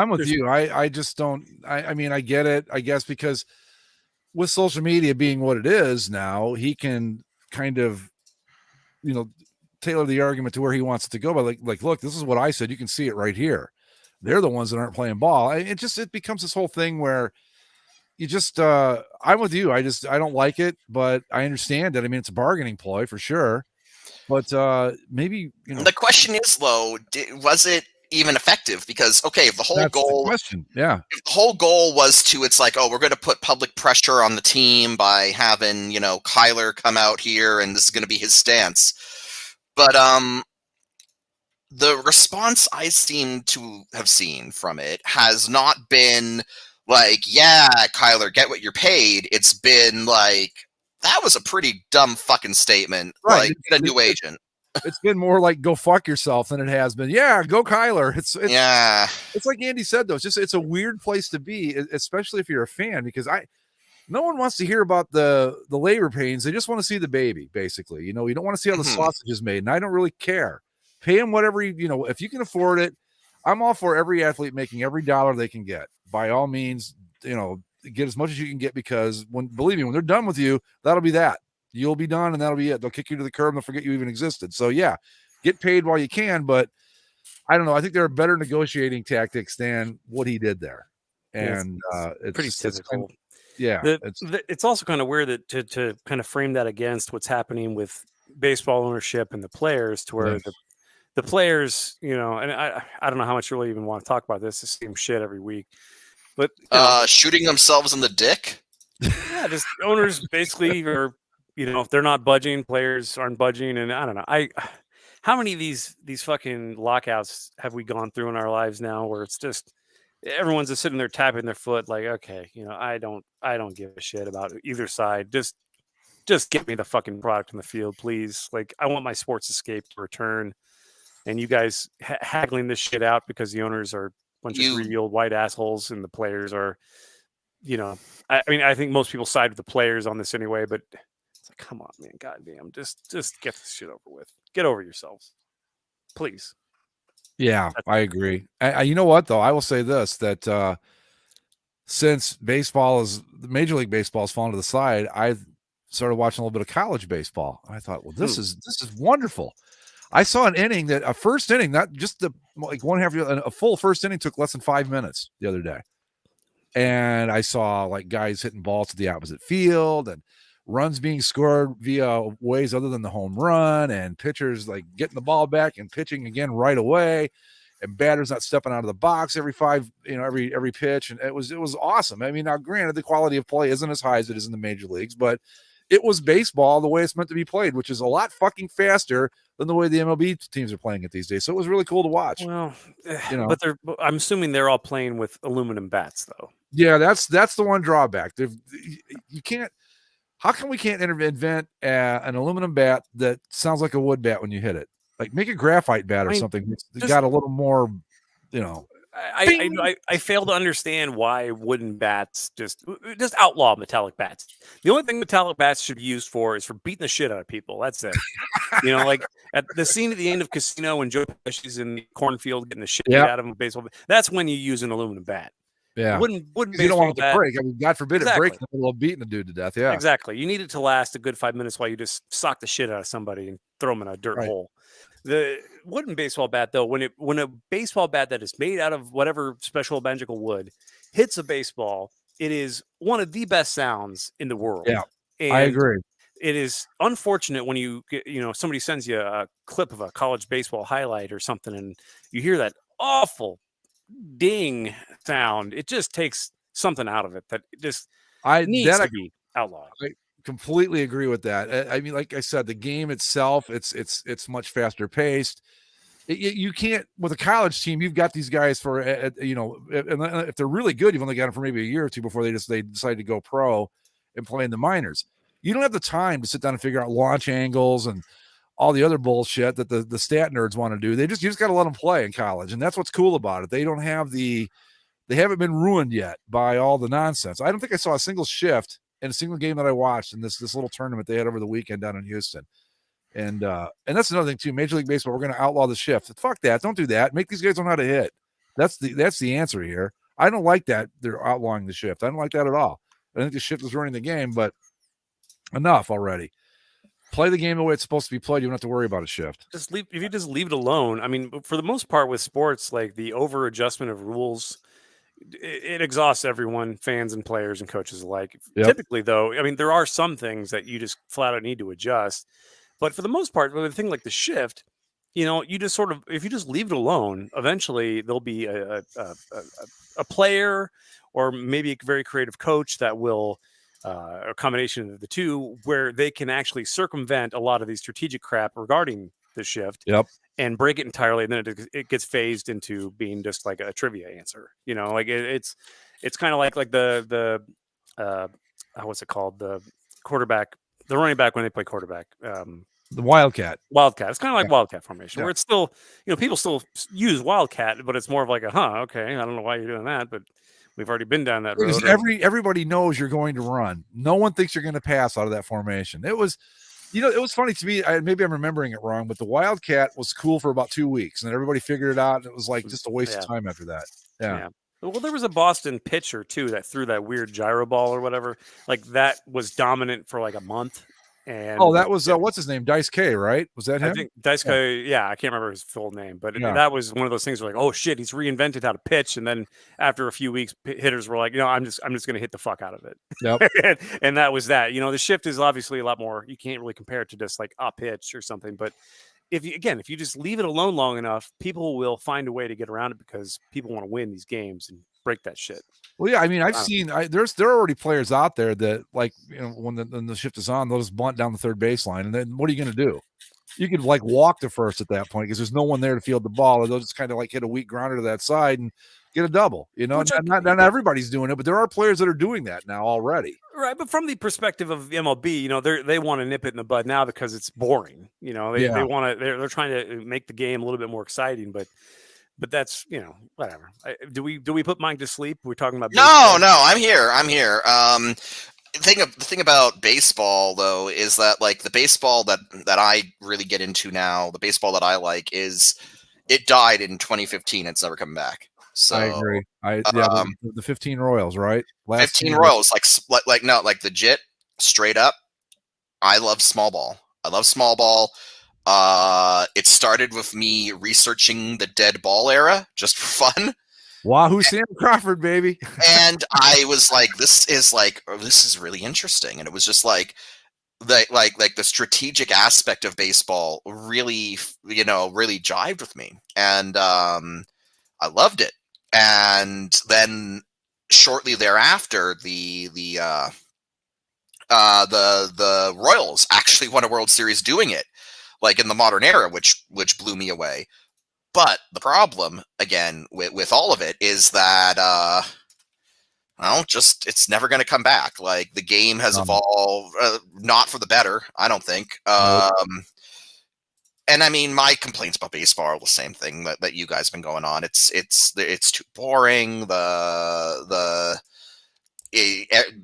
with you. I just don't. I mean, I get it, I guess, because with social media being what it is now, he can kind of, tailor the argument to where he wants it to go. But like, look, this is what I said. You can see it right here. They're the ones that aren't playing ball. It becomes this whole thing where you just, I'm with you. I don't like it, but I understand it. I mean, it's a bargaining ploy for sure. But maybe, The question is, though, was it even effective? Because okay, if the whole That's the goal question. Yeah. if the whole goal was to, it's like, oh, we're going to put public pressure on the team by having, Kyler come out here and this is going to be his stance. But the response I seem to have seen from it has not been like, yeah, Kyler, get what you're paid. It's been like, that was a pretty dumb fucking statement. Right. Like, get a new agent. It's been more like go fuck yourself than it has been. Yeah, go Kyler. It's Yeah. It's like Andy said, though. It's a weird place to be, especially if you're a fan, because no one wants to hear about the labor pains. They just want to see the baby, basically. You don't want to see how the sausage is made, and I don't really care. Pay them whatever if you can afford it. I'm all for every athlete making every dollar they can get. By all means, get as much as you can get, because believe me, when they're done with you, that'll be that. You'll be done, and that'll be it. They'll kick you to the curb, and they'll forget you even existed. So yeah, get paid while you can, but I don't know. I think there are better negotiating tactics than what he did there, and it's pretty typical. It's also kind of weird that to kind of frame that against what's happening with baseball ownership and the players, to where the players, and I don't know how much you really even want to talk about this. The same shit every week, but shooting themselves in the dick. Yeah, just owners basically are, if they're not budging, players aren't budging, and I don't know. How many of these fucking lockouts have we gone through in our lives now, where it's just everyone's just sitting there tapping their foot, like, okay, I don't give a shit about either side. Just get me the fucking product in the field, please. Like, I want my sports escape to return, and you guys haggling this shit out because the owners are a bunch of greedy old white assholes, and the players are, I mean, I think most people side with the players on this anyway, but it's like, come on, man, goddamn, just get this shit over with. Get over yourselves, please. Yeah, I agree. You know what, though? I will say this, that since Major League Baseball has fallen to the side, I started watching a little bit of college baseball. I thought, well, this is wonderful. I saw an inning, a first inning, not just a full first inning took less than 5 minutes the other day. And I saw like guys hitting balls to the opposite field and runs being scored via ways other than the home run, and pitchers like getting the ball back and pitching again right away, and batters not stepping out of the box every pitch. And it was awesome. I mean, now granted, the quality of play isn't as high as it is in the major leagues, but it was baseball the way it's meant to be played, which is a lot fucking faster than the way the MLB teams are playing it these days. So it was really cool to watch. Well, but I'm assuming they're all playing with aluminum bats, though. Yeah, that's the one drawback. You can't. How come we can't invent an aluminum bat that sounds like a wood bat when you hit it? Like, make a graphite bat or something. It's got a little more, I fail to understand why wooden bats just outlaw metallic bats. The only thing metallic bats should be used for is for beating the shit out of people. That's it. Like at the scene at the end of Casino when Joe Pesci's in the cornfield getting the shit out of him with baseball. That's when you use an aluminum bat. Yeah, wouldn't you don't want it to break. I mean, God forbid it breaks in the middle of beating a dude to death. Yeah, exactly. You need it to last a good 5 minutes while you just sock the shit out of somebody and throw them in a dirt hole. The wooden baseball bat, though, when a baseball bat that is made out of whatever special magical wood hits a baseball, it is one of the best sounds in the world. Yeah, and I agree. It is unfortunate when somebody sends you a clip of a college baseball highlight or something, and you hear that awful ding sound. It just takes something out of it that just needs to be outlawed. I completely agree with that. I mean, like I said, the game itself, it's much faster paced. You can't, with a college team, you've got these guys for if they're really good, you've only got them for maybe a year or two before they decide to go pro and play in the minors. You don't have the time to sit down and figure out launch angles and all the other bullshit that the stat nerds want to do. You just got to let them play in college. And that's what's cool about it. They haven't been ruined yet by all the nonsense. I don't think I saw a single shift in a single game that I watched in this little tournament they had over the weekend down in Houston. And that's another thing too. Major League Baseball, we're going to outlaw the shift. Fuck that. Don't do that. Make these guys know how to hit. That's the answer here. I don't like that they're outlawing the shift. I don't like that at all. I think the shift is ruining the game, but enough already. Play the game the way it's supposed to be played. You don't have to worry about a shift. If you just leave it alone. I mean, for the most part with sports, like the over adjustment of rules, it exhausts everyone, fans and players and coaches alike. Yep. Typically, though, I mean, there are some things that you just flat out need to adjust. But for the most part, with a thing like the shift, you just sort of, if you just leave it alone, eventually there'll be a player or maybe a very creative coach that will, a combination of the two, where they can actually circumvent a lot of these strategic crap regarding the shift. Yep. And break it entirely, and then it gets phased into being just like a trivia answer. Like it's kind of like the what's it called, the quarterback, the running back when they play quarterback, the Wildcat. It's kind of like Wildcat formation, Yeah. where it's still, people still use Wildcat, but it's more of like okay, I don't know why you're doing that, but we've already been down that road. Everybody knows you're going to run. No one thinks you're going to pass out of that formation. It was funny to me. Maybe I'm remembering it wrong, but the Wildcat was cool for about 2 weeks, and then everybody figured it out, and it was like just a waste of time after that. Yeah. Well, there was a Boston pitcher too that threw that weird gyro ball or whatever. Like that was dominant for like a month. And that was what's his name? Dice K, right? Was that him? I think Dice K. Yeah, I can't remember his full name, but that was one of those things where like, oh shit, he's reinvented how to pitch. And then after a few weeks, hitters were like, I'm just going to hit the fuck out of it. Yep. and that was that. The shift is obviously a lot more. You can't really compare it to just like a pitch or something. But if you just leave it alone long enough, people will find a way to get around it because people want to win these games and break that shit. Well, yeah, I mean, I've seen there are already players out there that, like, when the shift is on, they'll just bunt down the third baseline, and then what are you going to do? You could like walk to first at that point because there's no one there to field the ball, or they'll just kind of like hit a weak grounder to that side and get a double. Not everybody's doing it, but there are players that are doing that now already. Right, but from the perspective of MLB, they want to nip it in the bud now because it's boring. They want to. They're trying to make the game a little bit more exciting, but that's whatever. Do we put Mike to sleep? We're talking about baseball? No, I'm here. The thing about baseball though is that like the baseball that I really get into now, the baseball that I like is it died in 2015. It's never coming back. So I agree. The 15 Royals, right? 15 Royals, like legit, straight up. I love small ball. It started with me researching the dead ball era just for fun. Wahoo Sam Crawford, baby. And I was like, this is really interesting. And it was just like the strategic aspect of baseball really, really jived with me. And I loved it. And then shortly thereafter, the Royals actually won a World Series doing it, like in the modern era, which blew me away. But the problem, again, with all of it is that, it's never going to come back. Like the game has evolved, not for the better, I don't think. And I mean, my complaints about baseball are the same thing that you guys have been going on. It's too boring.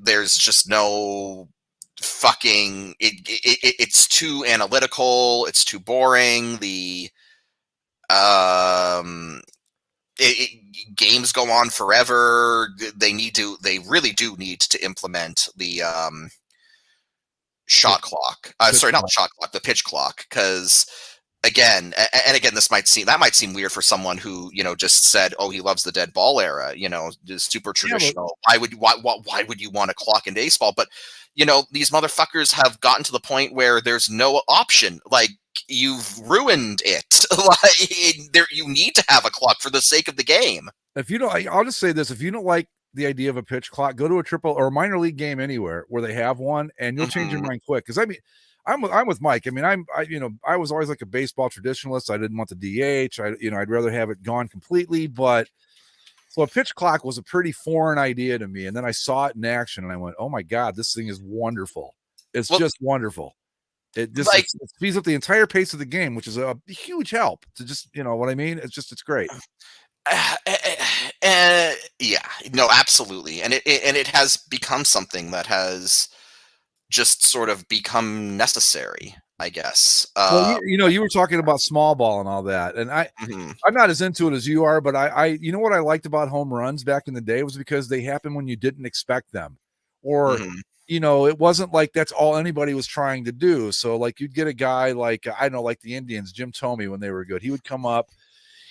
There's just no fucking. It's too analytical. It's too boring. Games go on forever. They really do need to implement the shot clock. Sorry, not the shot clock, the pitch clock. Because again, this might seem weird for someone who just said, "Oh, he loves the dead ball era." Just super traditional. Why would you want a clock in baseball? But these motherfuckers have gotten to the point where there's no option. Like, you've ruined it. Like, you need to have a clock for the sake of the game. If you don't, I'll just say this: if you don't like the idea of a pitch clock, go to a triple or a minor league game anywhere where they have one, and you'll change your mind quick. Because I mean, I'm with Mike. I mean, I was always like a baseball traditionalist. I didn't want the DH. I'd rather have it gone completely. But so a pitch clock was a pretty foreign idea to me, and then I saw it in action, and I went, "Oh my god, this thing is wonderful! It's just wonderful." It just it speeds up the entire pace of the game, which is a huge help to just, what I mean? It's great. Yeah, no, absolutely. And it has become something that has just sort of become necessary, I guess. Well, you were talking about small ball and all that. And I'm not as into it as you are, but I what I liked about home runs back in the day was because they happened when you didn't expect them, or it wasn't like that's all anybody was trying to do. So like you'd get a guy like, I don't know, like the Indians, Jim Thome, when they were good, he would come up.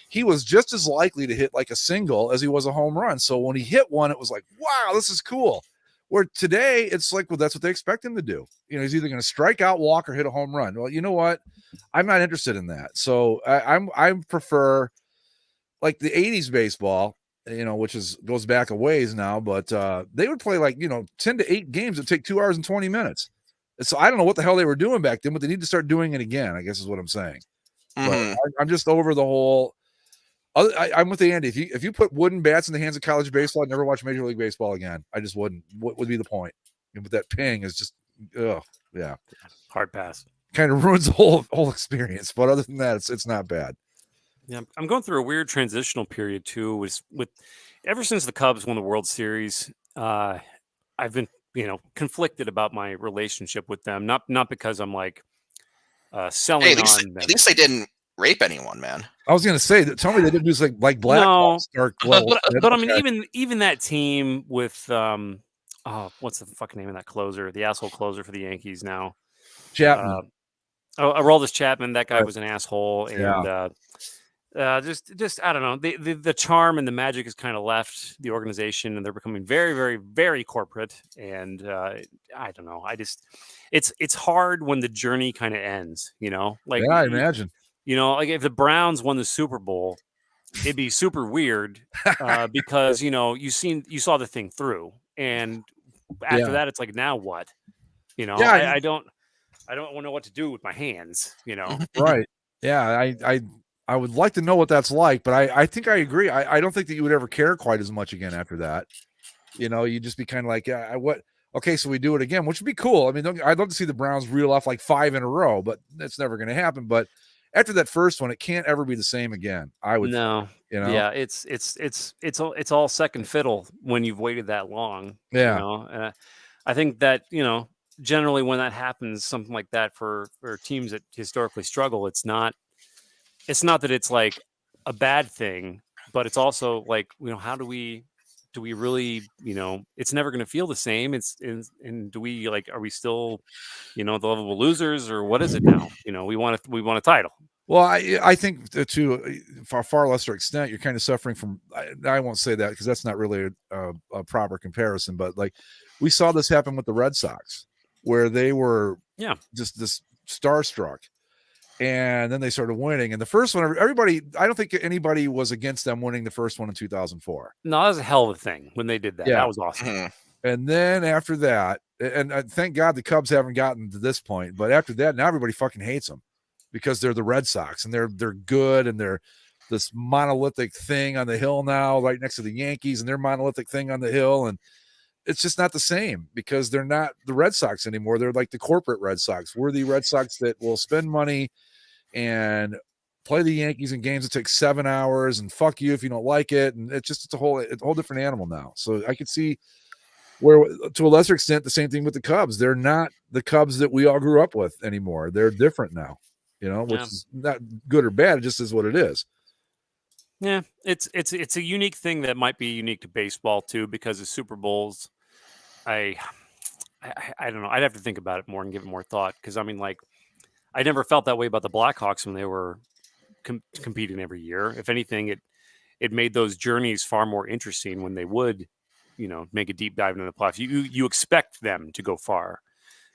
He was just as likely to hit like a single as he was a home run. So when he hit one, it was like, wow, this is cool. Where today it's like, well, that's what they expect him to do. He's either going to strike out, walk, or hit a home run. Well, you know what? I'm not interested in that. So I prefer like the 80s baseball, which goes back a ways now, but they would play like 10 to 8 games that take 2 hours and 20 minutes. So I don't know what the hell they were doing back then, but they need to start doing it again, I guess is what I'm saying. But I'm just over the whole. I'm with Andy. If you put wooden bats in the hands of college baseball, I'd never watch Major League Baseball again. I just wouldn't. What would be the point? But that ping is just, yeah, hard pass. Kind of ruins the whole experience. But other than that, it's not bad. Yeah, I'm going through a weird transitional period too. With ever since the Cubs won the World Series, I've been conflicted about my relationship with them. Not because I'm like selling Hey, on them. at least they didn't rape anyone, man. I was gonna say that. Tell me they didn't do like black. No, level. but I mean, even that team with what's the fucking name of that closer? The asshole closer for the Yankees now. Chapman. Aroldis Chapman. That guy Right. was an asshole, Yeah. and just I don't know. The charm and the magic has kind of left the organization, and they're becoming very, very, very corporate. And I don't know. It's hard when the journey kind of ends. Like I imagine. like if the Browns won the Super Bowl, it'd be super weird because you saw the thing through, and after that, it's like, now what? I don't know what to do with my hands. Right? Yeah, I would like to know what that's like, but I think I agree. I don't think that you would ever care quite as much again after that. You'd just be kind of like, what? Okay, so we do it again, which would be cool. I mean, I'd love to see the Browns reel off like 5 in a row, but that's never going to happen. But after that first one, it can't ever be the same again. I would no, yeah, it's all second fiddle when you've waited that long. Yeah. I think that generally when that happens, something like that for teams that historically struggle, it's not that it's like a bad thing, but it's also like, how do we really, it's never going to feel the same. And do we are we still, the level of losers, or what is it now? We want a title. Well, I think to a far lesser extent, you're kind of suffering from, I won't say that because that's not really a proper comparison, but like we saw this happen with the Red Sox where they were just this starstruck. And then they started winning. And the first one, everybody, I don't think anybody was against them winning the first one in 2004. No, that was a hell of a thing when they did that. Yeah. That was awesome. And then after that, and thank God the Cubs haven't gotten to this point, but after that, now everybody fucking hates them because they're the Red Sox and they're good. And they're this monolithic thing on the hill now, right next to the Yankees and their monolithic thing on the hill. And it's just not the same because they're not the Red Sox anymore. They're like the corporate Red Sox. We're the Red Sox that will spend money and play the Yankees in games that take 7 hours and fuck you if you don't like it. And it's a whole different animal now. So I could see where, to a lesser extent, the same thing with the Cubs. They're not the Cubs that we all grew up with anymore. They're different now, which is not good or bad. It just is what it is. Yeah, it's a unique thing that might be unique to baseball too, because the Super Bowls, I don't know. I'd have to think about it more and give it more thought. Because I mean, like, I never felt that way about the Blackhawks when they were competing every year. If anything, it made those journeys far more interesting when they would, make a deep dive into the playoffs. You expect them to go far,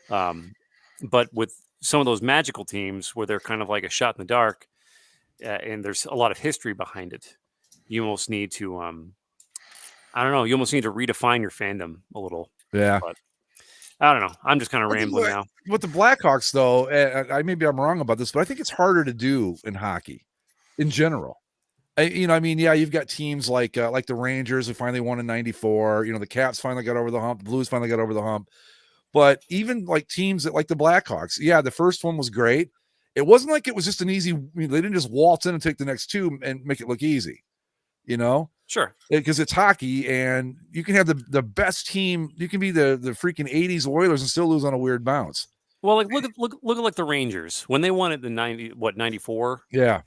but with some of those magical teams where they're kind of like a shot in the dark, and there's a lot of history behind it, you almost need to, I don't know, you almost need to redefine your fandom a little. Yeah. But I don't know. I'm just kind of rambling now. With the Blackhawks, though, maybe I'm wrong about this, but I think it's harder to do in hockey in general. You've got teams like the Rangers who finally won in '94. The Caps finally got over the hump. The Blues finally got over the hump. But even like teams that like the Blackhawks, the first one was great. It wasn't like it was just an easy. They didn't just waltz in and take the next two and make it look easy. Sure, because it's hockey, and you can have the best team. You can be the freaking '80s Oilers and still lose on a weird bounce. Well, like look at like the Rangers when they won it in '94. Yeah,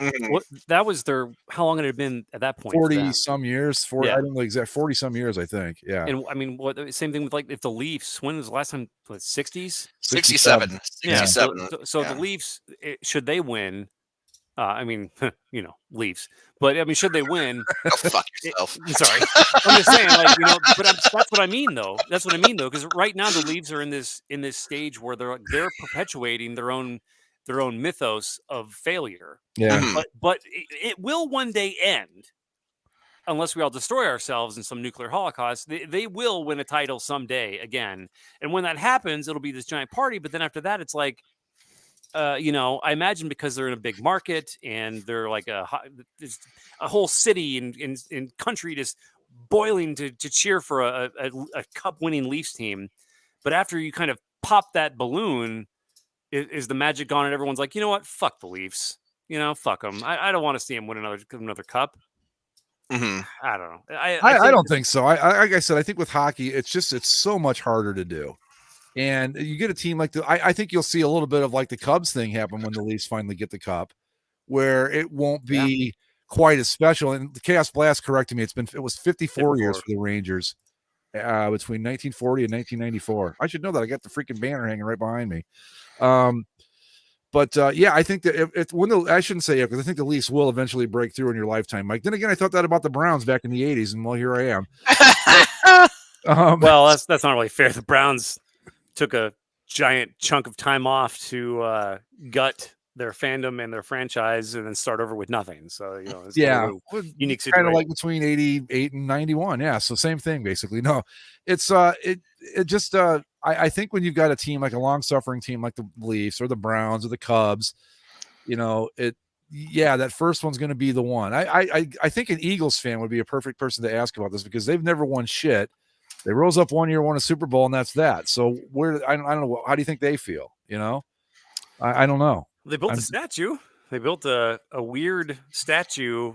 that was their. How long had it been at that point? 40 some years. 40. Yeah. I don't know exact 40 some years. I think. Yeah. And I mean, same thing with like if the Leafs. When was the last time? 60s. 67. Yeah. 67. So the Leafs, should they win, I mean, Leafs. But I mean, should they win? Go fuck yourself. Sorry, I'm just saying, like, but that's what I mean, though. That's what I mean, though, because right now the Leafs are in this stage where they're perpetuating their own mythos of failure. Yeah. Mhm. But it will one day end, unless we all destroy ourselves in some nuclear holocaust. They will win a title someday again, and when that happens, it'll be this giant party. But then after that, it's like, I imagine because they're in a big market and they're like there's a whole city and country just boiling to cheer for a cup-winning Leafs team. But after you kind of pop that balloon, is the magic gone? And everyone's like, you know what? Fuck the Leafs. Fuck them. I don't want to see them win another cup. Mhm. I don't know. I don't think so. Like I said, I think with hockey, it's so much harder to do. And you get a team like I think you'll see a little bit of like the Cubs thing happen when the Leafs finally get the cup, where it won't be quite as special. And the Chaos Blast corrected me. It was 54 years for the Rangers between 1940 and 1994. I should know that. I got the freaking banner hanging right behind me. But I think that I shouldn't say because I think the Leafs will eventually break through in your lifetime, Mike. Then again, I thought that about the Browns back in the 80s, and well, here I am. Well, that's not really fair. The Browns took a giant chunk of time off to gut their fandom and their franchise and then start over with nothing. So, it's a unique situation. Kind of like between 88 and 91. Yeah. So same thing, basically. No, it's I think when you've got a team like a long suffering team like the Leafs or the Browns or the Cubs, that first one's going to be the one. I think an Eagles fan would be a perfect person to ask about this because they've never won shit. They rose up one year, won a Super Bowl, and that's that. So I don't know. How do you think they feel? I don't know. They built a statue. They built a weird statue.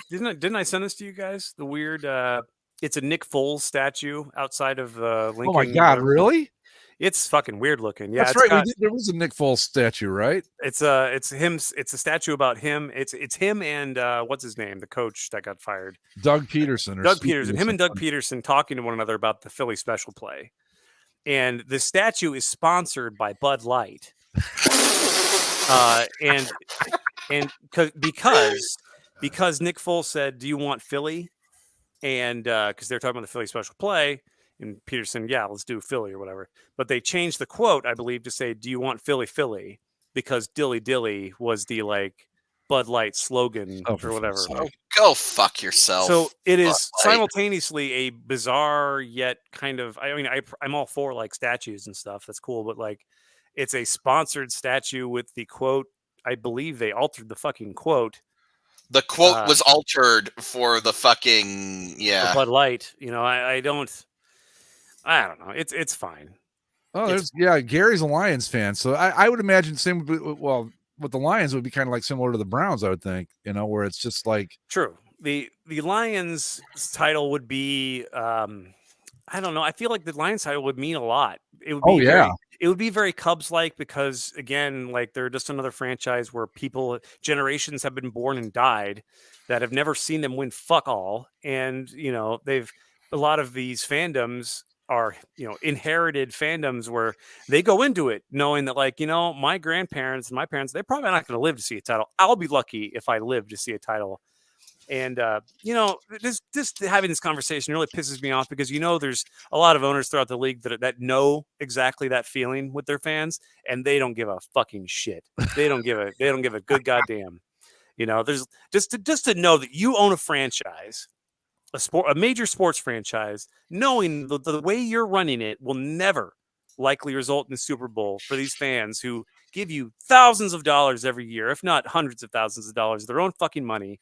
Didn't I send this to you guys? The weird. It's a Nick Foles statue outside of Lincoln. Oh my God! Really? It's fucking weird looking. Yeah, that's right. There was a Nick Foles statue, right? It's him. It's a statue about him. It's him and what's his name? The coach that got fired. Doug Peterson. Him and Doug Peterson talking to one another about the Philly special play, and the statue is sponsored by Bud Light. Because Nick Foles said, "Do you want Philly?" And because they're talking about the Philly special play. And Peterson, yeah, let's do Philly or whatever. But they changed the quote, I believe, to say, "Do you want Philly, Philly?" Because Dilly Dilly was the Bud Light slogan or whatever. Go fuck yourself. So it is simultaneously a bizarre yet kind of. I'm all for statues and stuff. That's cool, but it's a sponsored statue with the quote. I believe they altered the fucking quote. The quote was altered for the fucking for Bud Light. I don't know. It's fine. Oh, Gary's a Lions fan, so I would imagine same. Well, with the Lions, it would be kind of similar to the Browns, I would think. Where it's just true. The Lions title would be. I don't know. I feel like the Lions title would mean a lot. It would be it would be very Cubs-like because again, they're just another franchise where generations have been born and died that have never seen them win fuck all, and a lot of these fandoms are inherited fandoms where they go into it knowing that my grandparents and my parents, they're probably not going to live to see a title. I'll be lucky if I live to see a title. And just having this conversation really pisses me off because there's a lot of owners throughout the league that know exactly that feeling with their fans, and they don't give a fucking shit. They don't give a good goddamn. There's just to know that you own a franchise, a major sports franchise, knowing the way you're running it will never likely result in the Super Bowl for these fans who give you thousands of dollars every year, if not hundreds of thousands of dollars, their own fucking money.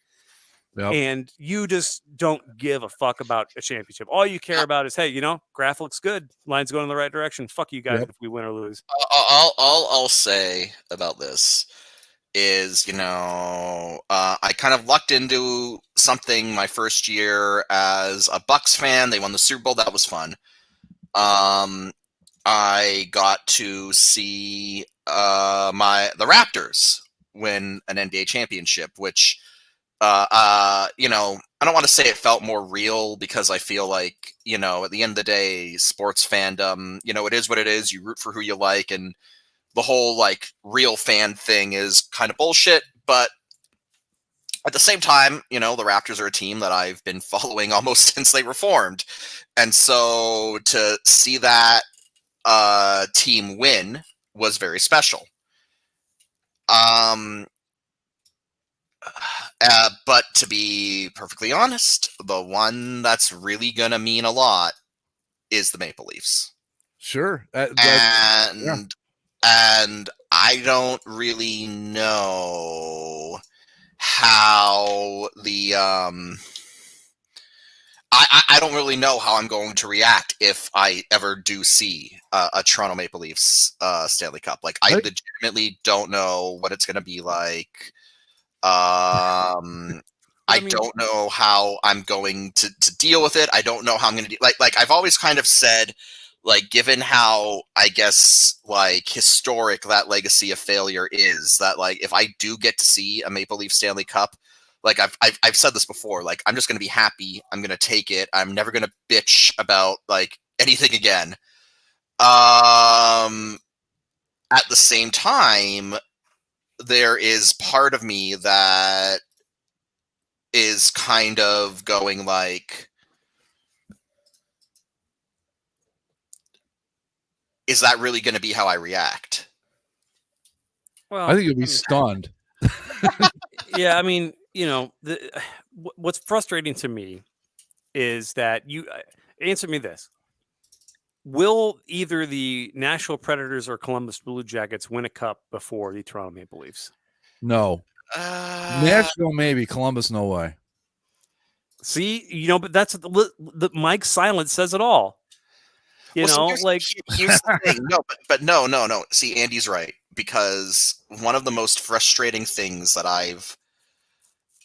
Yep. And you just don't give a fuck about a championship. All you care about is, hey, graph looks good. Line's going in the right direction. Fuck you guys if we win or lose. All I'll say about this is, I kind of lucked into something my first year as a Bucks fan. They won the Super Bowl. That was fun. I got to see the Raptors win an NBA championship, which I don't want to say it felt more real because I feel like, at the end of the day, sports fandom, it is what it is. You root for who you like, and the whole real fan thing is kind of bullshit. but at the same time, the Raptors are a team that I've been following almost since they were formed. And so to see that team win was very special. But to be perfectly honest, the one that's really going to mean a lot is the Maple Leafs. Sure. And I don't really know how the I don't really know how I'm going to react if I ever do see a Toronto Maple Leafs Stanley Cup. Like, I legitimately don't know what it's going to be like. I don't know how I'm going to deal with it. I don't know how I'm going to like I've always kind of said, like, given how, I guess, like, historic that legacy of failure is, that, like, if I do get to see a Maple Leaf Stanley Cup, like, I've said this before, like, I'm just going to be happy. I'm going to take it. I'm never going to bitch about, like, anything again. At the same time, there is part of me that is kind of going, like, is that really going to be how I react? Well, I think you'll be stunned. Yeah, I mean, what's frustrating to me is that you answer me this. Will either the Nashville Predators or Columbus Blue Jackets win a cup before the Toronto Maple Leafs? No. Nashville, maybe. Columbus, no way. See, but that's the Mike's silence says it all. Here's the thing. No. See, Andy's right, because one of the most frustrating things that I've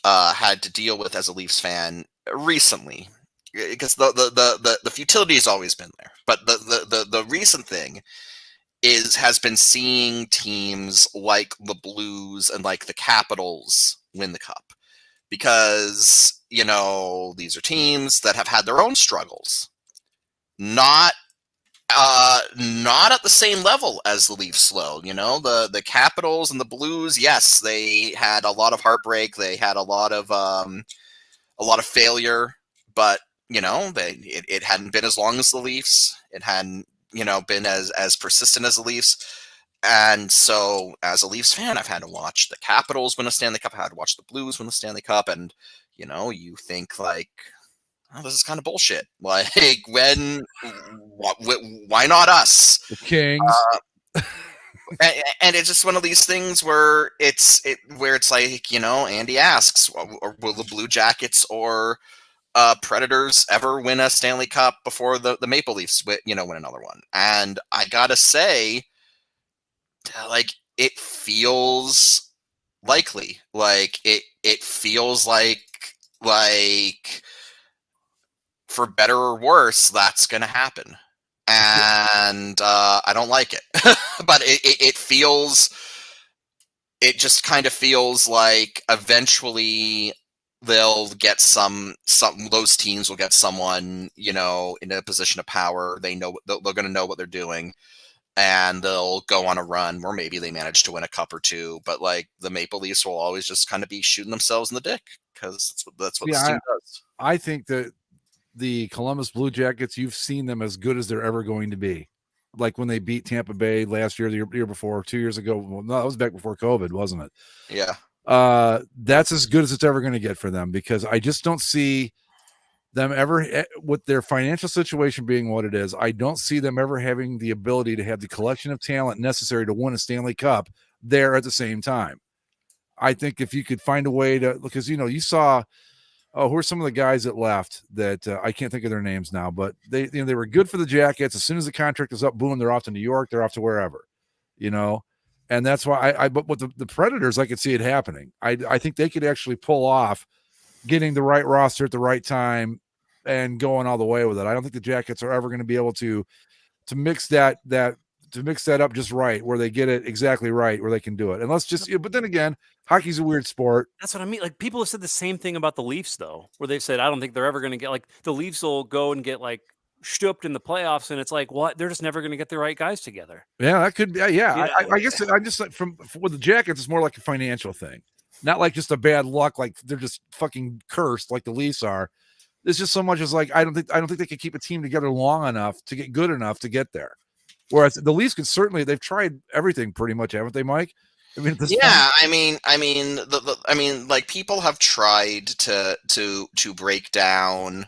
had to deal with as a Leafs fan recently, because the futility has always been there, but the recent thing has been seeing teams like the Blues and like the Capitals win the cup, because these are teams that have had their own struggles, not at the same level as the Leafs will. The Capitals and the Blues, yes, they had a lot of heartbreak, they had a lot of failure, but it hadn't been as long as the Leafs. It hadn't been as persistent as the Leafs. And so as a Leafs fan, I've had to watch the Capitals win a Stanley Cup, I had to watch the Blues win the Stanley Cup, and you think, like, oh, this is kind of bullshit. Like, why not us? The Kings. And it's just one of these things where it's like, Andy asks, will the Blue Jackets or Predators ever win a Stanley Cup before the Maple Leafs win another one? And I gotta say, like, it feels likely. Like, it feels like for better or worse, that's going to happen. And I don't like it. But it just kind of feels like eventually they'll get those teams will get someone, in a position of power. They're going to know what they're doing, and they'll go on a run where maybe they manage to win a cup or two. But, like, the Maple Leafs will always just kind of be shooting themselves in the dick, because that's what this team does. I think that the Columbus Blue Jackets, you've seen them as good as they're ever going to be. Like when they beat Tampa Bay last year, the year before, 2 years ago. Well, no, that was back before COVID, wasn't it? Yeah. That's as good as it's ever going to get for them, because I just don't see them ever, with their financial situation being what it is, I don't see them ever having the ability to have the collection of talent necessary to win a Stanley Cup there at the same time. I think if you could find a way to, because, you saw, who are some of the guys that left that I can't think of their names now, but they were good for the Jackets. As soon as the contract is up, boom, they're off to New York. They're off to wherever, and that's why but with the Predators, I could see it happening. I think they could actually pull off getting the right roster at the right time and going all the way with it. I don't think the Jackets are ever going to be able to mix that up just right, where they get it exactly right, where they can do it. And but then again, hockey's a weird sport. That's what I mean. Like, people have said the same thing about the Leafs, though, where they've said, I don't think they're ever going to get, like, the Leafs will go and get, like, stooped in the playoffs, and it's like, what? They're just never going to get the right guys together. Yeah, that could be. Yeah. I guess I just, with the Jackets, it's more like a financial thing. not like just a bad luck, like they're just fucking cursed like the Leafs are. There's just so much as like I don't think they can keep a team together long enough to get good enough to get there. Whereas the Leafs could certainly, they've tried everything pretty much, haven't they, Mike? I mean, yeah, I mean, like people have tried to break down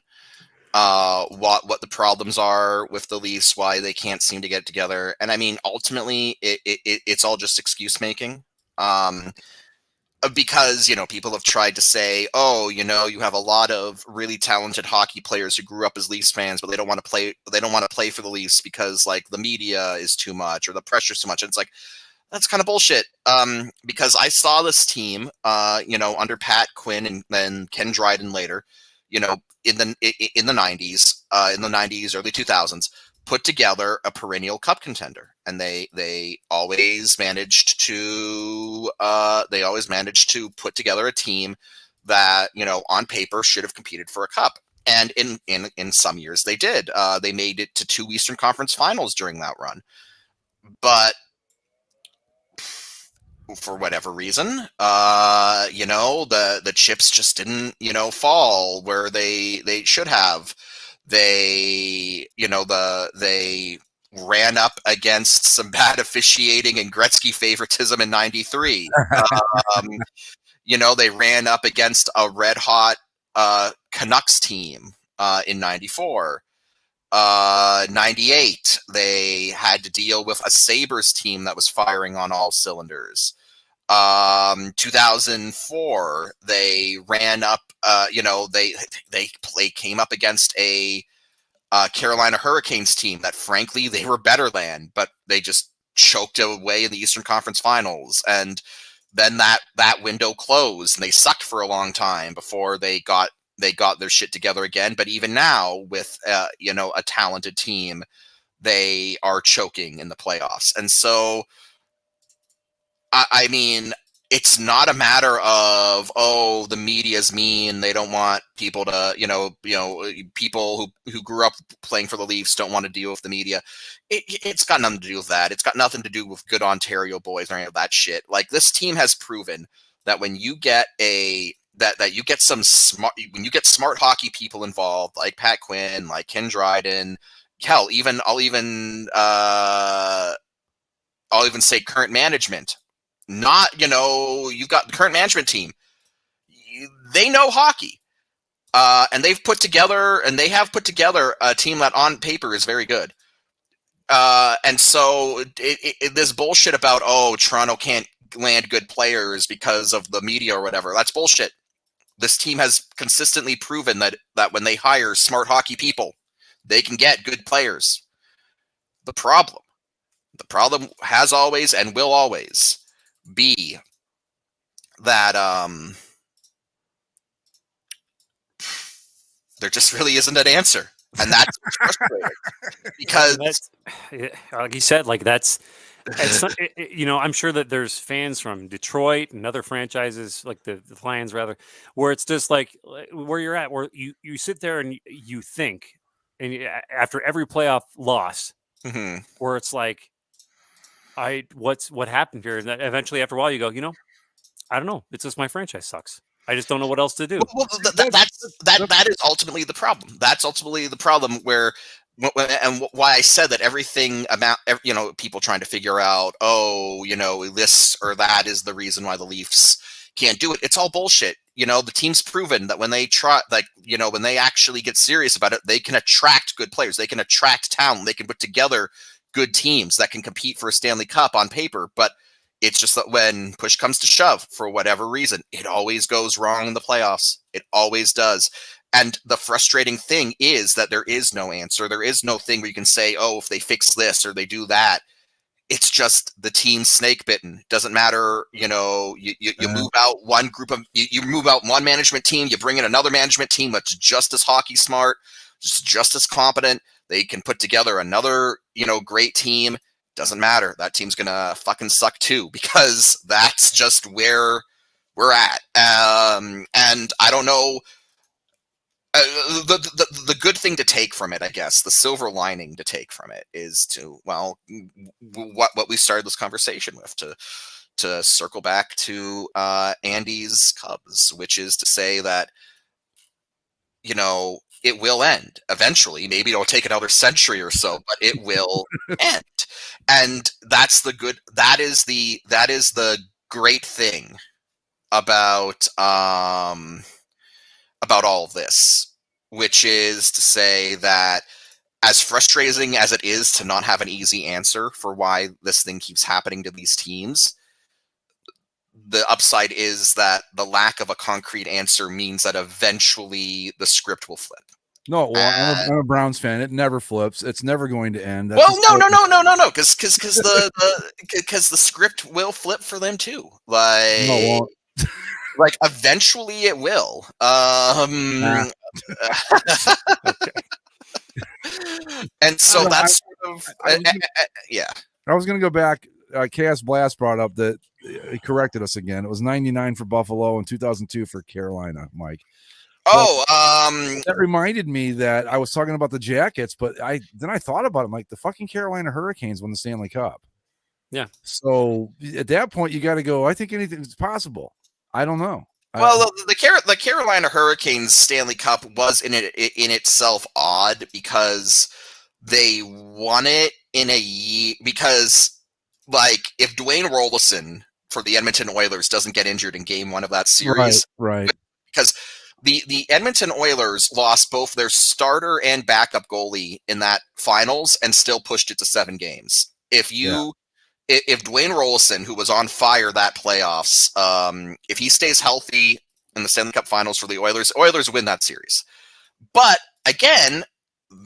what the problems are with the Leafs, why they can't seem to get together, and I mean, ultimately, it's all just excuse making. Because people have tried to say, oh, you have a lot of really talented hockey players who grew up as Leafs fans, but they don't want to play. They don't want to play for the Leafs because like the media is too much or the pressure's too much. And it's like that's kind of bullshit. Because I saw this team, under Pat Quinn and then Ken Dryden later, in the 90s, early 2000s. Put together a perennial cup contender, and they always managed to put together a team that on paper should have competed for a cup, and in some years they did. They made it to 2 Eastern Conference Finals during that run, but for whatever reason, the chips just didn't fall where they should have. They ran up against some bad officiating and Gretzky favoritism in '93. They ran up against a red hot Canucks team in '94. 98, they had to deal with a Sabres team that was firing on all cylinders. 2004, they ran up, they came up against a Carolina Hurricanes team that frankly they were better than, but they just choked away in the Eastern Conference Finals. And then that window closed and they sucked for a long time before they got their shit together again. But even now with, a talented team, they are choking in the playoffs. And so, I mean, it's not a matter of, oh, the media's mean. They don't want people to, people who grew up playing for the Leafs don't want to deal with the media. It's got nothing to do with that. It's got nothing to do with good Ontario boys or any of that shit. Like, this team has proven that when you get some smart hockey people involved, like Pat Quinn, like Ken Dryden, hell, I'll even say current management. Not, you've got the current management team. They know hockey. And they have put together a team that on paper is very good. And so this bullshit about, oh, Toronto can't land good players because of the media or whatever, that's bullshit. This team has consistently proven that when they hire smart hockey people, they can get good players. The problem has always and will always be that there just really isn't an answer, and that's frustrating because like you said, like it's not, I'm sure that there's fans from Detroit and other franchises like the Lions rather, where it's just like where you're at, where you sit there and you think, and after every playoff loss, where it's like, what happened here? And eventually, after a while, you go, I don't know. It's just my franchise sucks. I just don't know what else to do. Well, that is ultimately the problem. That's ultimately the problem where, and why I said that everything about, people trying to figure out, oh, this or that is the reason why the Leafs can't do it. It's all bullshit. The team's proven that when they try, when they actually get serious about it, they can attract good players. They can attract talent. They can put together good teams that can compete for a Stanley Cup on paper, but it's just that when push comes to shove, for whatever reason, it always goes wrong in the playoffs. It always does. And the frustrating thing is that there is no answer. There is no thing where you can say, oh, if they fix this or they do that. It's just the team snake bitten. Doesn't matter, you move out one group of, you move out one management team, you bring in another management team that's just as hockey smart, just as competent. They can put together another, great team. Doesn't matter. That team's gonna fucking suck too, because that's just where we're at. And I don't know. The good thing to take from it, I guess, the silver lining to take from it is to, well, what we started this conversation with, to to circle back to Andy's Cubs, which is to say that, you know, it will end eventually. Maybe it'll take another century or so, but it will end. And that is the great thing about all of this, which is to say that as frustrating as it is to not have an easy answer for why this thing keeps happening to these teams, the upside is that the lack of a concrete answer means that eventually the script will flip. No, well, I'm a Browns fan. It never flips. It's never going to end. That's Well, no, because the script will flip for them too. Like, No, it won't. like eventually it will. And so that's sort of yeah. I was going to go back. Chaos Blast brought up that he corrected us again. It was 99 for Buffalo and 2002 for Carolina, Mike. Oh, That reminded me that I was talking about the Jackets, but I thought about it. I'm like, the fucking Carolina Hurricanes won the Stanley Cup. Yeah. So at that point, you got to go, I think anything's possible. I don't know. Well, the Carolina Hurricanes Stanley Cup was in itself odd because they won it in a year because, like, if Dwayne Rollison for the Edmonton Oilers doesn't get injured in Game 1 of that series, right? Because the Edmonton Oilers lost both their starter and backup goalie in that finals and still pushed it to 7 games. If Dwayne Rollison, who was on fire that playoffs, if he stays healthy in the Stanley Cup Finals for the Oilers win that series. But again,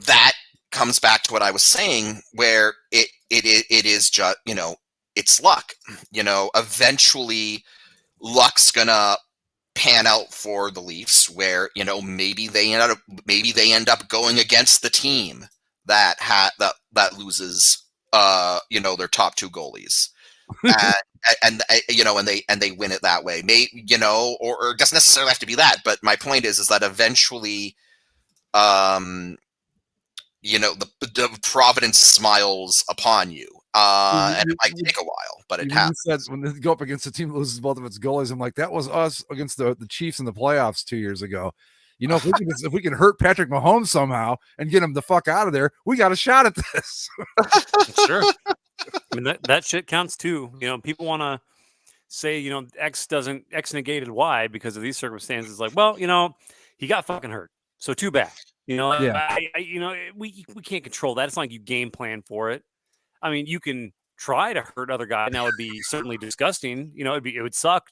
that comes back to what I was saying, where it is just, you know, it's luck. You know, eventually luck's gonna pan out for the Leafs, where, you know, maybe they end up going against the team that loses you know, their top 2 goalies, and you know, and they win it that way. You know, or it doesn't necessarily have to be that. But my point is that eventually, you know, the Providence smiles upon you, and it might take a while, but it happens. When they go up against a team that loses both of its goalies, I'm like, that was us against the Chiefs in the playoffs 2 years ago. You know, if we can hurt Patrick Mahomes somehow and get him the fuck out of there, we got a shot at this. Sure. I mean, that shit counts too. You know, people want to say, you know, X negated Y because of these circumstances. Like, well, you know, he got fucking hurt, so too bad. You know, Yeah. you know, we can't control that. It's not like you game plan for it. I mean, you can try to hurt other guys, and that would be certainly disgusting. You know, it would suck.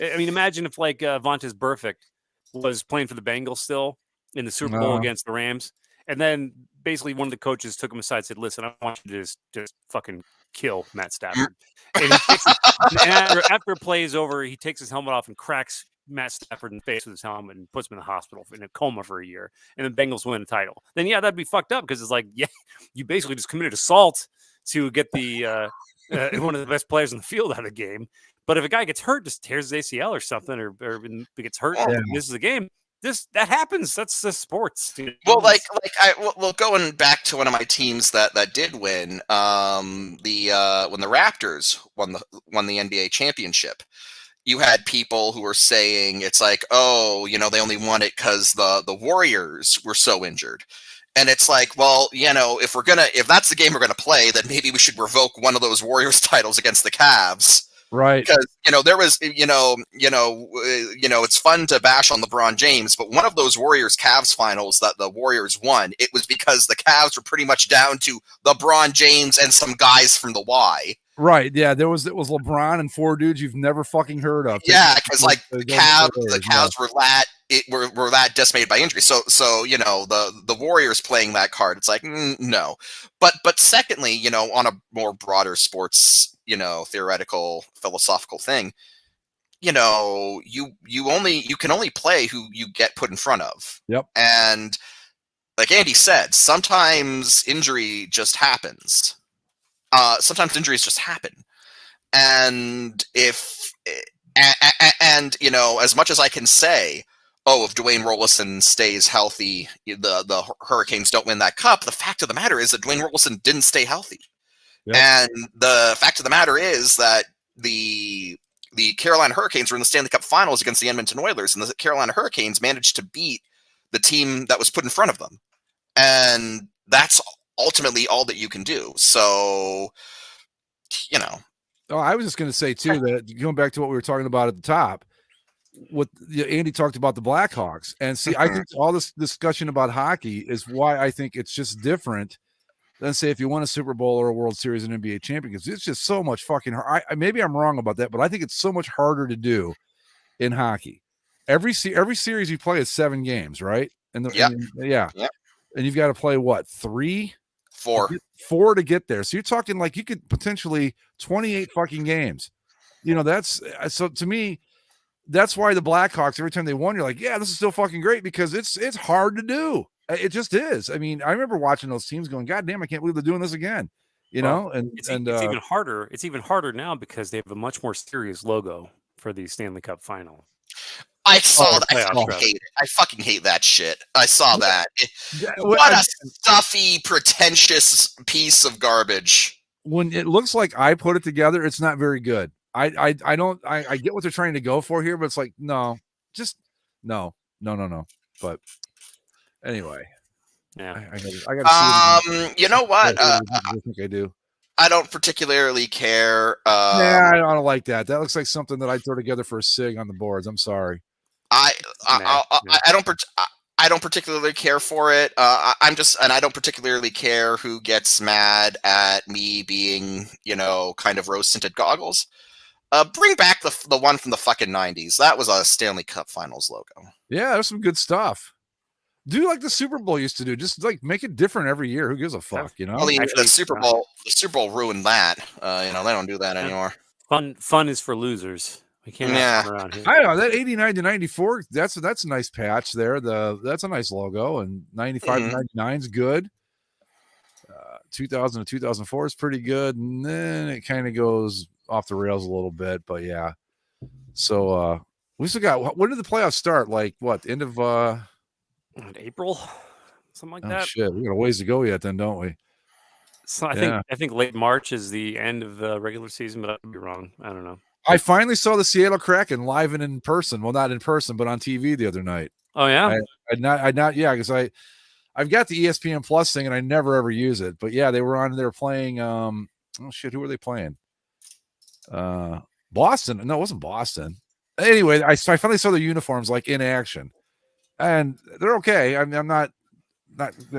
I mean, imagine if like Vontaze Burfict was playing for the Bengals still in the Super Bowl against the Rams, and then basically one of the coaches took him aside and said, "Listen, I want you to just fucking kill Matt Stafford." And after play is over, he takes his helmet off and cracks Matt Stafford in the face with his helmet and puts him in the hospital in a coma for a year, and the Bengals win the title. Then yeah, that'd be fucked up because it's like, yeah, you basically just committed assault to get the one of the best players in the field out of the game. But if a guy gets hurt, just tears his ACL or something, or gets hurt, and misses the game, that happens. That's the sports. You know? Well, going back to one of my teams that did win, when the Raptors won the NBA championship, you had people who were saying it's like, oh, you know, they only won it because the Warriors were so injured. And it's like, well, you know, if that's the game we're gonna play, then maybe we should revoke one of those Warriors titles against the Cavs. Right. Because, you know, there was, it's fun to bash on LeBron James, but one of those Warriors Cavs finals that the Warriors won, it was because the Cavs were pretty much down to LeBron James and some guys from the Y. Right. Yeah. It was LeBron and 4 dudes you've never fucking heard of. Yeah, because like the Cavs were that decimated by injury. So you know, the Warriors playing that card, it's like no. But secondly, you know, on a more broader sports, you know, theoretical philosophical thing, you know, you can only play who you get put in front of. Yep. And like Andy said, sometimes injury just happens. Sometimes injuries just happen. And and you know, as much as I can say, oh, if Dwayne Rollison stays healthy, the Hurricanes don't win that cup, the fact of the matter is that Dwayne Rollison didn't stay healthy. Yep. And the fact of the matter is that the Carolina Hurricanes were in the Stanley Cup Finals against the Edmonton Oilers, and the Carolina Hurricanes managed to beat the team that was put in front of them, and that's ultimately all that you can do. So, you know. Oh, I was just going to say too that going back to what we were talking about at the top, what Andy talked about the Blackhawks, and see, I think all this discussion about hockey is why I think it's just different than say if you won a Super Bowl or a World Series and NBA champion, because it's just so much fucking hard. Maybe I'm wrong about that, but I think it's so much harder to do in hockey. Every series you play is 7 games, right? And and you've got to play what, 4 to get there. So you're talking like you could potentially 28 fucking games. You know, that's so to me, that's why the Blackhawks, every time they won, you're like, yeah, this is still fucking great because it's hard to do. It just is. I mean, I remember watching those teams going, God damn, I can't believe they're doing this again. You know, and it's even harder. It's even harder now because they have a much more serious logo for the Stanley Cup final. I saw that. I fucking hate it. I fucking hate that shit. I saw that. What a stuffy, pretentious piece of garbage. When it looks like I put it together, it's not very good. I get what they're trying to go for here, but it's like, no. But anyway. Yeah. I got you know what? I think I do. I don't particularly care. I don't like that. That looks like something that I'd throw together for a SIG on the boards. I'm sorry. I don't particularly care for it. I don't particularly care who gets mad at me being, kind of rose-tinted goggles. Bring back the one from the fucking 90s. That was a Stanley Cup Finals logo. Yeah, there's some good stuff. Do like the Super Bowl used to do. Just like make it different every year. Who gives a fuck, you know? I mean, the Super Bowl ruined that. They don't do that anymore. Fun is for losers. We can't have fun around here. I know that 89 to 94. That's a nice patch there. That's a nice logo, and 95 to 99 is good. 2000 to 2004 is pretty good, and then it kind of goes off the rails a little bit. But yeah, so we still got. When did the playoffs start? Like what? End of April, something like that. Shit, we got a ways to go yet, then, don't we? So I think late March is the end of the regular season, but I could be wrong. I don't know. I finally saw the Seattle Kraken live and in person. Well, not in person, but on TV the other night. Oh yeah, because I've got the ESPN Plus thing and I never ever use it. But yeah, they were playing. Who were they playing? Boston. No, it wasn't Boston. Anyway, I finally saw the uniforms like in action, and they're okay. I'm not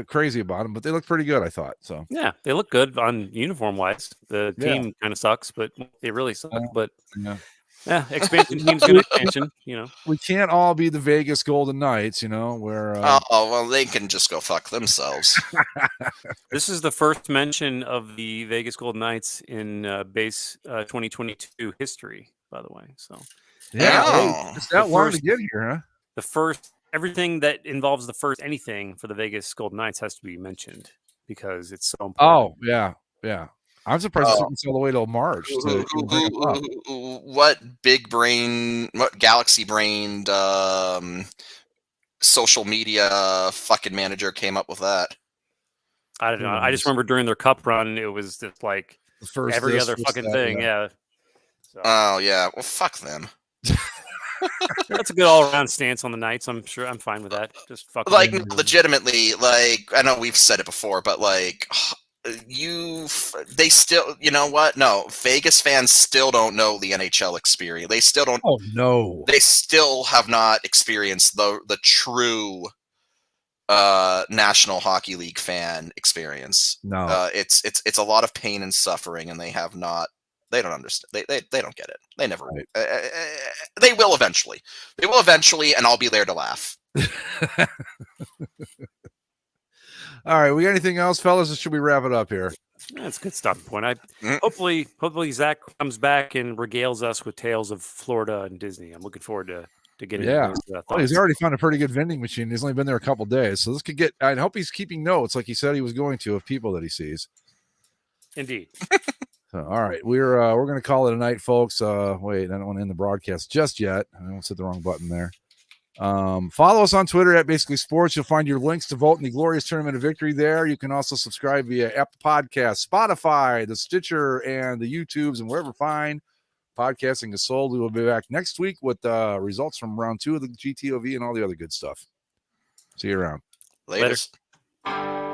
crazy about them, but they look pretty good, I thought. So yeah, they look good on uniform wise. The team kind of sucks, but they really suck. But expansion teams do expansion. We can't all be the Vegas Golden Knights, where well, they can just go fuck themselves. This is the first mention of the Vegas Golden Knights in base 2022 history, by the way. So it's that long to get here, huh? The first. Everything that involves the first anything for the Vegas Golden Knights has to be mentioned because it's so important. Oh, yeah. I'm surprised it took us all the way till March. What galaxy-brained social media fucking manager came up with that? I don't know. I just remember during their cup run, it was just like every other fucking thing. Yeah. So. Oh, yeah. Well, fuck them. That's a good all-around stance on the Knights. I'm sure I'm fine with that. Just fuck. Like legitimately, like I know we've said it before, but like they still, you know what? No, Vegas fans still don't know the NHL experience. They still don't. Oh no. They still have not experienced the true National Hockey League fan experience. No, it's a lot of pain and suffering, and they have not. They don't understand. They don't get it. They never. Right. They will eventually. They will eventually, and I'll be there to laugh. All right. We got anything else, fellas? Or should we wrap it up here? That's a good stopping point. Hopefully Zach comes back and regales us with tales of Florida and Disney. I'm looking forward to getting. Yeah. He's already found a pretty good vending machine. He's only been there a couple days, so this could get. I hope he's keeping notes, like he said he was going to, of people that he sees. Indeed. So, all right, we're going to call it a night, folks. Wait, I don't want to end the broadcast just yet. I almost hit the wrong button there. Follow us on Twitter at Basically Sports. You'll find your links to vote in the glorious tournament of victory there. You can also subscribe via Apple Podcasts, Spotify, the Stitcher, and the YouTubes, and wherever fine Podcasting is sold. We will be back next week with results from round 2 of the GTOV and all the other good stuff. See you around. Later. Later.